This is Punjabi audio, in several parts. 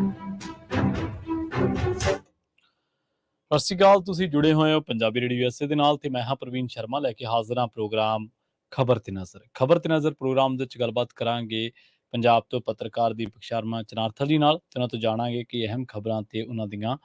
ਸਤਿ ਸ਼੍ਰੀ ਅਕਾਲ। ਤੁਸੀਂ ਜੁੜੇ ਹੋਏ ਹੋ ਪੰਜਾਬੀ ਰੇਡੀਓ USA ਦੇ ਨਾਲ ਤੇ ਮੈਂ ਹਾਂ ਪ੍ਰਵੀਨ ਸ਼ਰਮਾ ਲੈ ਕੇ ਹਾਜ਼ਰ ਹਾਂ ਪ੍ਰੋਗਰਾਮ ਖਬਰ ਤੇ ਨਜ਼ਰ ਪ੍ਰੋਗਰਾਮ ਦੇ ਵਿੱਚ ਗੱਲਬਾਤ ਕਰਾਂਗੇ ਪੰਜਾਬ ਤੋਂ ਪੱਤਰਕਾਰ ਦੀਪਕ ਸ਼ਰਮਾ ਚਨਾਰਥਲ ਜੀ ਨਾਲ ਤੇ ਉਹਨਾਂ ਤੋਂ ਜਾਣਾਂਗੇ ਕਿ ਅਹਿਮ ਖਬਰਾਂ ਤੇ ਉਹਨਾਂ ਦੀਆਂ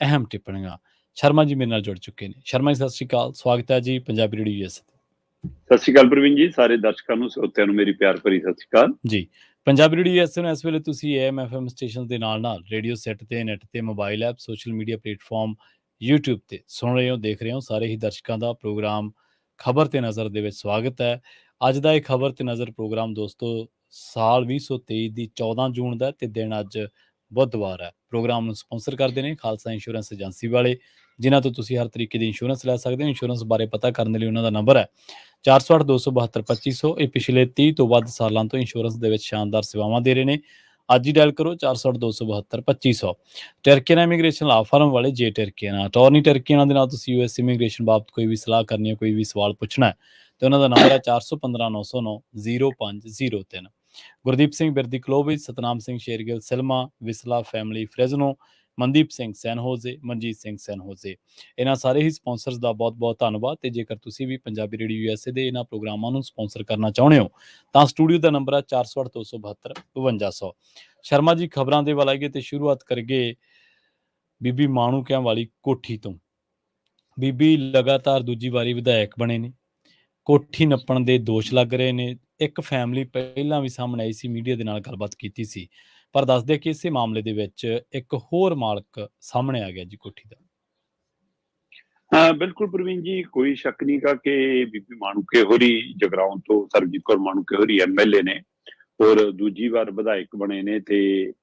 ਅਹਿਮ ਟਿੱਪਣੀਆਂ। ਸ਼ਰਮਾ ਜੀ ਮੇਰੇ ਨਾਲ ਜੁੜ ਚੁੱਕੇ ਨੇ। ਸ਼ਰਮਾ ਜੀ ਸਤਿ ਸ਼੍ਰੀ ਅਕਾਲ, ਸਵਾਗਤ ਹੈ ਜੀ ਪੰਜਾਬੀ ਰੇਡੀਓ USA ਤੇ। ਸਤਿ ਸ਼੍ਰੀ ਅਕਾਲ ਪ੍ਰਵੀਨ ਜੀ, ਸਾਰੇ ਦਰਸ਼ਕਾਂ ਨੂੰ ਸਰੋਤਿਆਂ ਨੂੰ ਮੇਰੀ ਪਿਆਰ ਭਰੀ ਸਤਿ ਸ਼੍ਰੀ ਅਕਾਲ ਜੀ। ਪੰਜਾਬੀ ਰੇਡੀਓ USA ਨੂੰ ਇਸ ਵੇਲੇ ਤੁਸੀਂ AM FM ਸਟੇਸ਼ਨ ਦੇ ਨਾਲ ਰੇਡੀਓ ਸੈੱਟ ਤੇ ਨੈੱਟ ਤੇ mobile app social media platform YouTube ਤੇ ਸੁਣ ਰਹੇ ਹੋ, ਦੇਖ ਰਹੇ ਹੋ। ਸਾਰੇ ਹੀ ਦਰਸ਼ਕਾਂ ਦਾ ਪ੍ਰੋਗਰਾਮ ਖਬਰ ਤੇ ਨਜ਼ਰ ਦੇ ਵਿੱਚ ਸਵਾਗਤ ਹੈ। ਅੱਜ ਦਾ ਇਹ ਖਬਰ ਤੇ ਨਜ਼ਰ ਪ੍ਰੋਗਰਾਮ ਦੋਸਤੋ ਸਾਲ 2023 ਦੀ 14 ਜੂਨ ਦਾ ਤੇ ਦਿਨ ਅੱਜ ਬੁੱਧਵਾਰ ਹੈ। ਪ੍ਰੋਗਰਾਮ ਨੂੰ ਸਪਾਂਸਰ ਕਰਦੇ ਨੇ ਖਾਲਸਾ ਇੰਸ਼ੋਰੈਂਸ ਏਜੰਸੀ ਵਾਲੇ, ਜਿਨ੍ਹਾਂ ਤੋਂ ਤੁਸੀਂ ਹਰ ਤਰੀਕੇ ਦੀ ਇੰਸ਼ੋਰੈਂਸ ਲੈ ਸਕਦੇ ਹੋ। ਇੰਸ਼ੋਰੈਂਸ ਬਾਰੇ ਪਤਾ ਕਰਨ ਦੇ ਲਈ ਉਹਨਾਂ ਦਾ ਨੰਬਰ ਹੈ 408-272-2500। ਇਹ ਪਿਛਲੇ 30 ਤੋਂ ਵੱਧ ਸਾਲਾਂ ਤੋਂ ਇੰਸ਼ੋਰੈਂਸ ਦੇ ਵਿੱਚ ਸ਼ਾਨਦਾਰ ਸੇਵਾਵਾਂ ਦੇ ਰਹੇ ਨੇ। ਅੱਜ ਹੀ ਡਾਇਲ ਕਰੋ 408-272-2500। ਟਰਕੀਆਨਾ ਇਮੀਗ੍ਰੇਸ਼ਨ ਲਾ ਫਰਮ ਵਾਲੇ ਜੇ ਟਰਕੀਆਨਾ ਅਟਾਰਨੀ ਟਰਕੀਆਨਾ ਦੇ ਨਾਲ ਤੁਸੀਂ US ਇਮੀਗ੍ਰੇਸ਼ਨ ਬਾਬਤ ਕੋਈ ਵੀ ਸਲਾਹ ਕਰਨੀ ਹੈ, ਕੋਈ ਵੀ ਸਵਾਲ ਪੁੱਛਣਾ ਹੈ ਤੇ ਉਹਨਾਂ ਦਾ ਨੰਬਰ ਹੈ 415-909-0503। ਗੁਰਦੀਪ ਸਿੰਘ ਬਿਰਦੀ ਕਲੋਵਿਜ, ਸਤਨਾਮ ਸਿੰਘ ਸ਼ੇਰਗਿੱਲ ਸਿਲਮਾ, ਵਿਸਲਾ family Fresno, Mandeep Singh San Jose, Manjit Singh San Jose, ਇਹਨਾਂ ਸਾਰੇ ਹੀ ਸਪਾਂਸਰਸ ਦਾ ਬਹੁਤ-ਬਹੁਤ ਧੰਨਵਾਦ। ਤੇ ਜੇਕਰ ਤੁਸੀਂ ਵੀ ਪੰਜਾਬੀ ਰੇਡੀਓ USA ਦੇ ਇਹਨਾਂ ਪ੍ਰੋਗਰਾਮਾਂ ਨੂੰ ਸਪਾਂਸਰ ਕਰਨਾ ਚਾਹੁੰਦੇ ਹੋ ਤਾਂ ਸਟੂਡੀਓ ਦਾ ਨੰਬਰ ਹੈ 408-272-5200। ਸ਼ਰਮਾ ਜੀ ਖਬਰਾਂ ਦੇ ਵੱਲ ਆਈਏ ਤੇ ਸ਼ੁਰੂਆਤ ਕਰੀਏ ਬੀਬੀ ਮਾਣੂਕਿਆਂ ਵਾਲੀ ਕੋਠੀ ਤੋਂ। ਬੀਬੀ ਲਗਾਤਾਰ ਦੂਜੀ ਵਾਰੀ ਵਿਧਾਇਕ ਬਣੇ ਨੇ। ਕੋਠੀ ਨੱਪਣ ਦੇ ਦੋਸ਼ ਲੱਗ ਰਹੇ ਨੇ। ਇੱਕ ਫੈਮਿਲੀ ਪਹਿਲਾਂ ਵੀ ਸਾਹਮਣੇ ਆਈ ਸੀ, ਮੀਡੀਆ ਦੇ ਨਾਲ ਗੱਲਬਾਤ ਕੀਤੀ ਸੀ, ਪਰ ਦੱਸਦੇ ਕਿ ਇਸੇ ਮਾਮਲੇ ਦੇ ਵਿੱਚ ਇੱਕ ਹੋਰ ਮਾਲਕ ਸਾਹਮਣੇ ਆ ਗਿਆ ਜੀ ਕੋਠੀ ਦਾ। ਹਾਂ ਬਿਲਕੁਲ ਪ੍ਰਵੀਨ ਜੀ, ਕੋਈ ਸ਼ੱਕ ਨਹੀਂ ਗਾ ਕਿ ਬੀਬੀ ਮਾਣੂਕੇ ਹੋਰੀ ਜਗਰਾਉਂ ਤੋਂ ਸਰਬਜੀਤ ਕੌਰ ਮਾਣੂਕੇ ਹੋਰੀ MLA ਨੇ ਔਰ ਦੂਜੀ ਵਾਰ ਵਿਧਾਇਕ ਬਣੇ ਨੇ ਤੇ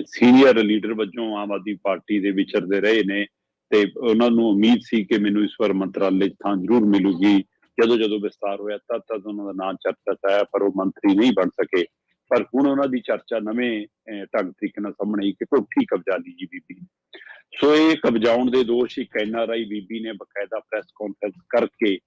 ਸੀਨੀਅਰ ਲੀਡਰ ਵਜੋਂ ਆਮ ਆਦਮੀ ਪਾਰਟੀ ਦੇ ਵਿਚਰਦੇ ਰਹੇ ਨੇ ਤੇ ਉਹਨਾਂ ਨੂੰ ਉਮੀਦ ਸੀ ਕਿ ਮੈਨੂੰ ਇਸ ਵਾਰ ਮੰਤਰਾਲੇ 'ਚ ਥਾਂ ਜ਼ਰੂਰ ਮਿਲੂਗੀ। ਜਦੋਂ ਵਿਸਤਾਰ ਹੋਇਆ ਤਦ ਉਹਨਾਂ ਦਾ ਨਾਂ ਚਰਚਾ 'ਚ ਆਇਆ, ਪਰ ਉਹ ਮੰਤਰੀ ਨਹੀਂ ਬਣ ਸਕੇ। ਪਰ ਹੁਣ ਉਹਨਾਂ ਦੀ ਚਰਚਾ ਨਵੇਂ ਢੰਗ ਤਰੀਕੇ ਨਾਲ ਸਾਹਮਣੇ ਆਈ ਕਿ ਕੋਠੀ ਕਬਜ਼ਾ ਲਈ ਜੀ ਬੀਬੀ ਨੇ। ਸੋ ਇਹ ਕਬਜ਼ਾਉਣ ਦੇ ਦੋਸ਼ ਇੱਕ NRI ਬੀਬੀ ਨੇ ਬਕਾਇਦਾ ਪ੍ਰੈਸ ਕਾਨਫਰੰਸ ਕਰਕੇ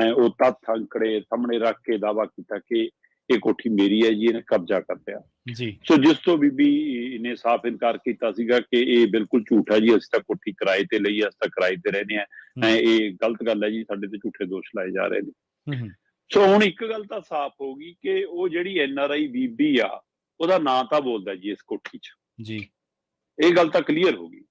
ਉਹ ਤੱਥ ਅੰਕੜੇ ਸਾਹਮਣੇ ਰੱਖ ਕੇ ਦਾਅਵਾ ਕੀਤਾ ਕਿ ਇਹ ਕੋਠੀ ਮੇਰੀ ਹੈ ਜੀ, ਇਹਨੇ ਕਬਜ਼ਾ ਕਰ ਲਿਆ ਜੀ। ਸੋ ਜਿਸ ਤੋਂ ਬੀਬੀ ਨੇ ਸਾਫ਼ ਇਨਕਾਰ ਕੀਤਾ ਸੀਗਾ ਕਿ ਇਹ ਬਿਲਕੁਲ ਝੂਠ ਹੈ ਜੀ, ਅਸੀਂ ਤਾਂ ਕੋਠੀ ਕਿਰਾਏ ਤੇ ਲਈ, ਅਸੀਂ ਤਾਂ ਕਿਰਾਏ ਤੇ ਰਹਿੰਦੇ ਆ, ਇਹ ਗਲਤ ਗੱਲ ਹੈ ਜੀ, ਸਾਡੇ ਤੇ ਝੂਠੇ ਦੋਸ਼ ਲਾਏ ਜਾ ਰਹੇ ਨੇ। ਸੋ ਹੁਣ ਇੱਕ ਗੱਲ ਤਾਂ ਸਾਫ਼ ਹੋ ਗਈ ਕਿ ਉਹ ਜਿਹੜੀ NRI ਬੀਬੀ ਆ ਉਹਦਾ ਨਾਂ ਤਾਂ ਬੋਲਦਾ ਜੀ ਇਸ ਕੋਠੀ 'ਚ ਜੀ, ਇਹ ਗੱਲ ਤਾਂ ਕਲੀਅਰ ਹੋ ਗਈ,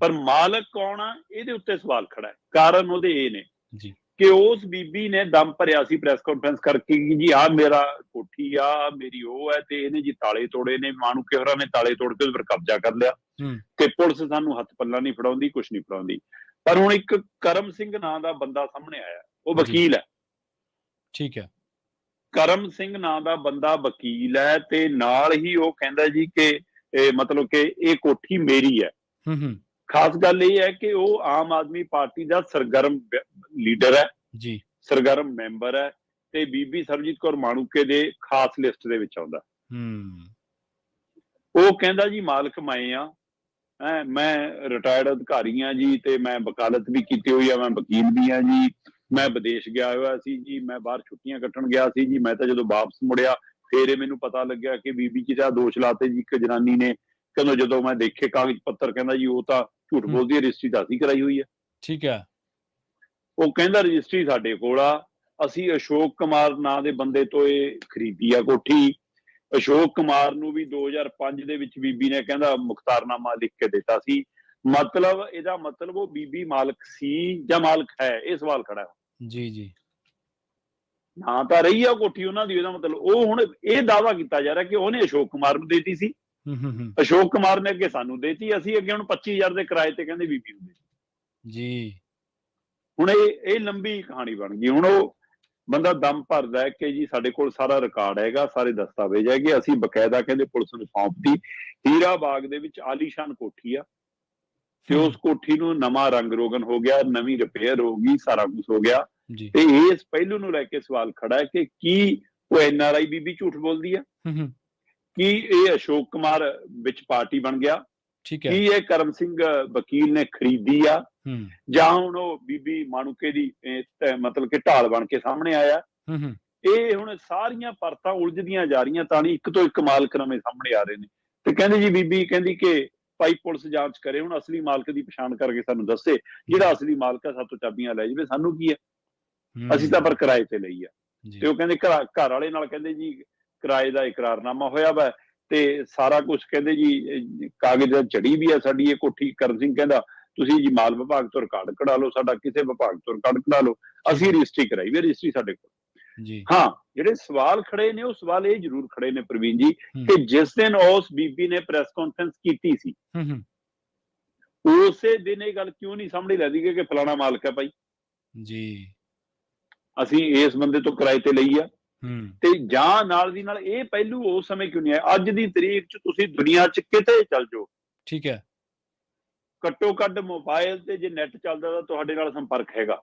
ਪਰ ਮਾਲਕ ਕੌਣ ਆ ਇਹਦੇ ਉੱਤੇ ਸਵਾਲ ਖੜਾ ਹੈ। ਕਾਰਨ ਉਹਦੇ ਇਹ ਨੇ ਜੀ ਕਿ ਉਸ ਬੀਬੀ ਨੇ ਦਮ ਭਰਿਆ ਸੀ ਪ੍ਰੈਸ ਕਾਨਫਰੰਸ ਕਰਕੇ ਕਿ ਜੀ ਆਹ ਮੇਰਾ ਕੋਠੀ ਆ, ਮੇਰੀ ਉਹ ਹੈ ਤੇ ਇਹਨੇ ਜੀ ਤਾਲੇ ਤੋੜੇ ਨੇ, ਮਾਣੂਕੇ ਹੋਰਾਂ ਨੇ ਤਾਲੇ ਤੋੜ ਕੇ ਉਹਦੇ ਪਰ ਕਬਜ਼ਾ ਕਰ ਲਿਆ ਤੇ ਪੁਲਿਸ ਸਾਨੂੰ ਹੱਥ ਪੱਲਾ ਨਹੀਂ ਫੜਾਉਂਦੀ, ਕੁਛ ਨਹੀਂ ਫੜਾਉਂਦੀ। ਪਰ ਹੁਣ ਇੱਕ ਕਰਮ ਸਿੰਘ ਨਾਂ ਦਾ ਬੰਦਾ ਸਾਹਮਣੇ ਆਇਆ, ਉਹ ਵਕੀਲ ਹੈ। ਠੀਕ ਹੈ, ਕਰਮ ਸਿੰਘ ਨਾਂ ਦਾ ਬੰਦਾ ਵਕੀਲ ਹੈ ਤੇ ਨਾਲ ਹੀ ਉਹ ਕਹਿੰਦਾ ਜੀ ਕਿ ਮਤਲਬ ਕਿ ਇਹ ਕੋਠੀ ਮੇਰੀ ਹੈ। ਖਾਸ ਗੱਲ ਇਹ ਹੈ ਕਿ ਉਹ ਆਮ ਆਦਮੀ ਪਾਰਟੀ ਦਾ ਸਰਗਰਮ ਲੀਡਰ ਹੈ ਜੀ, ਸਰਗਰਮ ਮੈਂਬਰ ਹੈ ਤੇ ਬੀਬੀ ਸਰਬਜੀਤ ਕੌਰ ਮਾਣੂਕੇ ਦੇ ਖਾਸ ਲਿਸਟ ਦੇ ਵਿੱਚ ਆਉਂਦਾ। ਉਹ ਕਹਿੰਦਾ ਜੀ ਮਾਲਕ ਮੈਂ ਆ, ਮੈਂ ਰਿਟਾਇਰਡ ਅਧਿਕਾਰੀ ਆ ਜੀ ਤੇ ਮੈਂ ਵਕਾਲਤ ਵੀ ਕੀਤੀ ਹੋਈ ਆ, ਮੈਂ ਵਕੀਲ ਵੀ ਆ ਜੀ, ਮੈਂ ਵਿਦੇਸ਼ ਗਿਆ ਹੋਇਆ ਸੀ ਜੀ, ਮੈਂ ਬਾਹਰ ਛੁੱਟੀਆਂ ਕੱਟਣ ਗਿਆ ਸੀ ਜੀ, ਮੈਂ ਤਾਂ ਜਦੋਂ ਵਾਪਸ ਮੁੜਿਆ ਫੇਰ ਇਹ ਮੈਨੂੰ ਪਤਾ ਲੱਗਿਆ ਕਿ ਬੀਬੀ ਕਿਸੇ ਦੋਸ਼ ਲਾਤੇ ਜੀ ਇੱਕ ਜਨਾਨੀ ਨੇ। ਕਹਿੰਦਾ ਜਦੋਂ ਮੈਂ ਦੇਖੇ ਕਾਗਜ਼ ਪੱਤਰ, ਕਹਿੰਦਾ ਜੀ ਉਹ ਤਾਂ ਝੂਠ ਬੋਲਦੀ ਹੈ, ਰਜਿਸਟਰੀ ਤਾਂ ਅਸੀਂ ਕਰਾਈ ਹੋਈ ਹੈ। ਠੀਕ ਹੈ, ਉਹ ਕਹਿੰਦਾ ਰਜਿਸਟਰੀ ਸਾਡੇ ਕੋਲ ਆ, ਅਸੀਂ ਅਸ਼ੋਕ ਕੁਮਾਰ ਨਾਂ ਦੇ ਬੰਦੇ ਤੋਂ ਇਹ ਖਰੀਦੀ ਆ ਕੋਠੀ। ਅਸ਼ੋਕ ਕੁਮਾਰ ਨੂੰ ਵੀ 2005 ਦੇ ਵਿੱਚ ਬੀਬੀ ਨੇ ਕਹਿੰਦਾ ਮੁਖਤਾਰਨਾਮਾ ਲਿਖ ਕੇ ਦਿੱਤਾ ਸੀ। ਮਤਲਬ ਇਹਦਾ ਮਤਲਬ ਉਹ ਬੀਬੀ ਮਾਲਕ ਸੀ ਜਾਂ ਮਾਲਕ ਹੈ, ਇਹ ਸਵਾਲ ਖੜਾ ਹੈ। ਜੀ ਨਾ ਤਾਂ ਰਹੀ ਆ ਕੋਠੀ ਉਹਨਾਂ ਦੀ, ਇਹਦਾ ਮਤਲਬ ਉਹ ਹੁਣ ਇਹ ਦਾਅਵਾ ਕੀਤਾ ਜਾ ਰਿਹਾ ਕਿ ਉਹਨੇ ਅਸ਼ੋਕ ਕੁਮਾਰ ਨੂੰ ਦੇਤੀ ਸੀ, ਅਸ਼ੋਕ ਕੁਮਾਰ ਨੇ ਅੱਗੇ ਸਾਨੂੰ ਦੇਤੀ, ਅਸੀਂ ਅੱਗੇ ਹੁਣ 25,000 ਦੇ ਕਿਰਾਏ ਤੇ ਕਹਿੰਦੇ ਬੀਬੀ ਨੂੰ ਦੇਤੀ ਜੀ। ਹੁਣ ਇਹ ਲੰਬੀ ਕਹਾਣੀ ਬਣ ਗਈ। ਹੁਣ ਉਹ ਬੰਦਾ ਦਮ ਭਰਦਾ ਹੈ ਕਿ ਜੀ ਸਾਡੇ ਕੋਲ ਸਾਰਾ ਰਿਕਾਰਡ ਹੈਗਾ, ਸਾਰੇ ਦਸਤਾਵੇਜ਼ ਹੈਗੇ, ਅਸੀਂ ਬਕਾਇਦਾ ਕਹਿੰਦੇ ਪੁਲਿਸ ਨੂੰ ਸੌਂਪਤੀ। ਹੀਰਾ ਬਾਗ ਦੇ ਵਿੱਚ ਆਲੀਸ਼ਾਨ ਕੋਠੀ ਆ ਤੇ ਉਸ ਕੋਠੀ ਨੂੰ ਨਵਾਂ ਰੰਗ ਰੋਗਨ ਹੋ ਗਿਆ, ਨਵੀਂ ਰਿਪੇਅਰ ਹੋ ਗਈ, ਸਾਰਾ ਕੁਝ ਹੋ ਗਿਆ ਤੇ ਇਸ ਪਹਿਲੂ ਨੂੰ ਲੈ ਕੇ ਸਵਾਲ ਖੜਾ ਹੈ ਕਿ ਕੀ ਉਹ NRI ਬੀਬੀ ਝੂਠ ਬੋਲਦੀ ਆ, ਕੀ ਇਹ ਅਸ਼ੋਕ ਕੁਮਾਰ ਵਿੱਚ ਪਾਰਟੀ ਬਣ ਗਿਆ, ਕੀ ਇਹ ਕਰਮ ਸਿੰਘ ਵਕੀਲ ਨੇ ਖਰੀਦੀ ਆ, ਜਾਂ ਹੁਣ ਉਹ ਬੀਬੀ ਮਾਣੂਕੇ ਦੀ ਮਤਲਬ ਕਿ ਢਾਲ ਬਣ ਕੇ ਸਾਹਮਣੇ ਆਇਆ। ਇਹ ਹੁਣ ਸਾਰੀਆਂ ਪਰਤਾਂ ਉਲਝਦੀਆਂ ਜਾ ਰਹੀਆਂ, ਤਾਂ ਨਹੀਂ ਇੱਕ ਤੋਂ ਇੱਕ ਮਾਲਕ ਨਵੇਂ ਸਾਹਮਣੇ ਆ ਰਹੇ ਨੇ। ਤੇ ਕਹਿੰਦੇ ਜੀ ਬੀਬੀ ਕਹਿੰਦੀ ਕਿ ਭਾਈ ਪੁਲਿਸ ਜਾਂਚ ਕਰੇ, ਹੁਣ ਅਸਲੀ ਮਾਲਕ ਦੀ ਪਛਾਣ ਕਰਕੇ ਸਾਨੂੰ ਦੱਸੇ, ਜਿਹੜਾ ਅਸਲੀ ਮਾਲਕ ਆ ਸਾਤੋਂ ਚਾਬੀਆਂ ਲੈ ਜਾਵੇ, ਸਾਨੂੰ ਕੀ ਹੈ, ਅਸੀਂ ਤਾਂ ਪਰ ਕਿਰਾਏ ਤੇ ਲਈ ਆ। ਤੇ ਉਹ ਕਹਿੰਦੇ ਘਰ ਵਾਲੇ ਨਾਲ ਕਹਿੰਦੇ ਜੀ ਕਿਰਾਏ ਦਾ ਇਕਰਾਰਨਾਮਾ ਹੋਇਆ ਵਾ ਤੇ ਸਾਰਾ ਕੁਝ ਕਹਿੰਦੇ ਜੀ ਕਾਗਜ਼ ਚੜੀ ਵੀ ਆ ਸਾਡੀ ਇਹ ਕੋਠੀ। ਕਰਨ ਸਿੰਘ ਕਹਿੰਦਾ ਤੁਸੀਂ ਜੀ ਮਾਲ ਵਿਭਾਗ ਤੋਂ ਰਿਕਾਰਡ ਕਢਾ ਲਓ, ਸਾਡਾ ਕਿਸੇ ਵਿਭਾਗ ਤੋਂ ਰਿਕਾਰਡ ਕਢਾ ਲਓ, ਅਸੀਂ ਰਜਿਸਟਰੀ ਕਰਾਈ ਵੀ, ਰਜਿਸਟਰੀ ਸਾਡੇ ਕੋਲ। ਜੀ ਹਾਂ, ਜਿਹੜੇ ਸਵਾਲ ਖੜੇ ਨੇ ਉਹ ਸਵਾਲ ਇਹ ਜ਼ਰੂਰ ਖੜੇ ਨੇ ਪ੍ਰਵੀਨ ਜੀ ਕਿ ਜਿਸ ਦਿਨ ਉਸ ਬੀਬੀ ਨੇ ਪ੍ਰੈਸ ਕਾਨਫਰੰਸ ਕੀਤੀ ਸੀ ਉਸੇ ਦਿਨ ਇਹ ਗੱਲ ਕਿਉਂ ਨਹੀਂ ਸਾਹਮਣੇ ਲੱਗੀ ਕਿ ਫਲਾਣਾ ਮਾਲਕ ਹੈ ਭਾਈ, ਜੀ ਅਸੀਂ ਇਸ ਬੰਦੇ ਤੋਂ ਕਿਰਾਏ ਤੇ ਲਈ ਆ। ਤੇ ਜਾਂ ਨਾਲ ਦੀ ਨਾਲ ਇਹ ਪਹਿਲੂ ਉਸ ਸਮੇਂ ਕਿਉਂ ਨਹੀਂ ਆਇਆ? ਅੱਜ ਦੀ ਤਰੀਕ 'ਚ ਤੁਸੀਂ ਦੁਨੀਆ 'ਚ ਕਿਤੇ ਚੱਲ ਜਾਓ, ਠੀਕ ਹੈ, ਘੱਟੋ ਘੱਟ ਮੋਬਾਈਲ ਤੇ ਜੇ ਨੈਟ ਚੱਲਦਾ ਤਾਂ ਤੁਹਾਡੇ ਨਾਲ ਸੰਪਰਕ ਹੈਗਾ।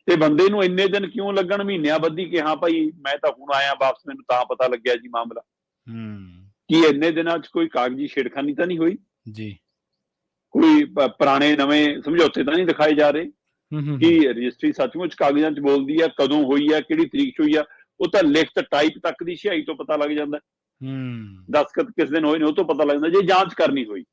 ਤੇ ਬੰਦੇ ਨੂੰ ਇੰਨੇ ਦਿਨ ਕਿਉਂ ਲੱਗਣ, ਮਹੀਨਿਆਂ ਬੱਧੀ, ਕਿ ਹਾਂ ਭਾਈ ਮੈਂ ਤਾਂ ਹੁਣ ਆਇਆ ਵਾਪਸ, ਮੈਨੂੰ ਤਾਂ ਪਤਾ ਲੱਗਿਆ ਜੀ ਮਾਮਲਾ। ਕੀ ਇੰਨੇ ਦਿਨਾਂ 'ਚ ਕੋਈ ਕਾਗਜ਼ੀ ਛੇੜਖਾਨੀ ਤਾਂ ਨਹੀਂ ਹੋਈ ਜੀ? ਕੋਈ ਪੁਰਾਣੇ ਨਵੇਂ ਸਮਝੌਤੇ ਤਾਂ ਨਹੀਂ ਦਿਖਾਏ ਜਾ ਰਹੇ? ਕੀ ਰਜਿਸਟਰੀ ਸੱਚਮੁੱਚ ਕਾਗਜ਼ਾਂ 'ਚ ਬੋਲਦੀ ਆ, ਕਦੋਂ ਹੋਈ ਆ, ਕਿਹੜੀ ਤਰੀਕ 'ਚ ਹੋਈ ਆ? ਉਹ ਤਾਂ ਲਿਖਤ ਟਾਈਪ ਤੱਕ ਦੀ ਸਿਹਾਈ ਤੋਂ ਪਤਾ ਲੱਗ ਜਾਂਦਾ, ਦਸਤਖਤ ਕਿਸ ਦਿਨ ਹੋਏ ਨੇ ਉਹ ਤੋਂ ਪਤਾ ਲੱਗ ਜਾਂਦਾ, ਜੇ ਜਾਂਚ ਕਰਨੀ ਹੋਈ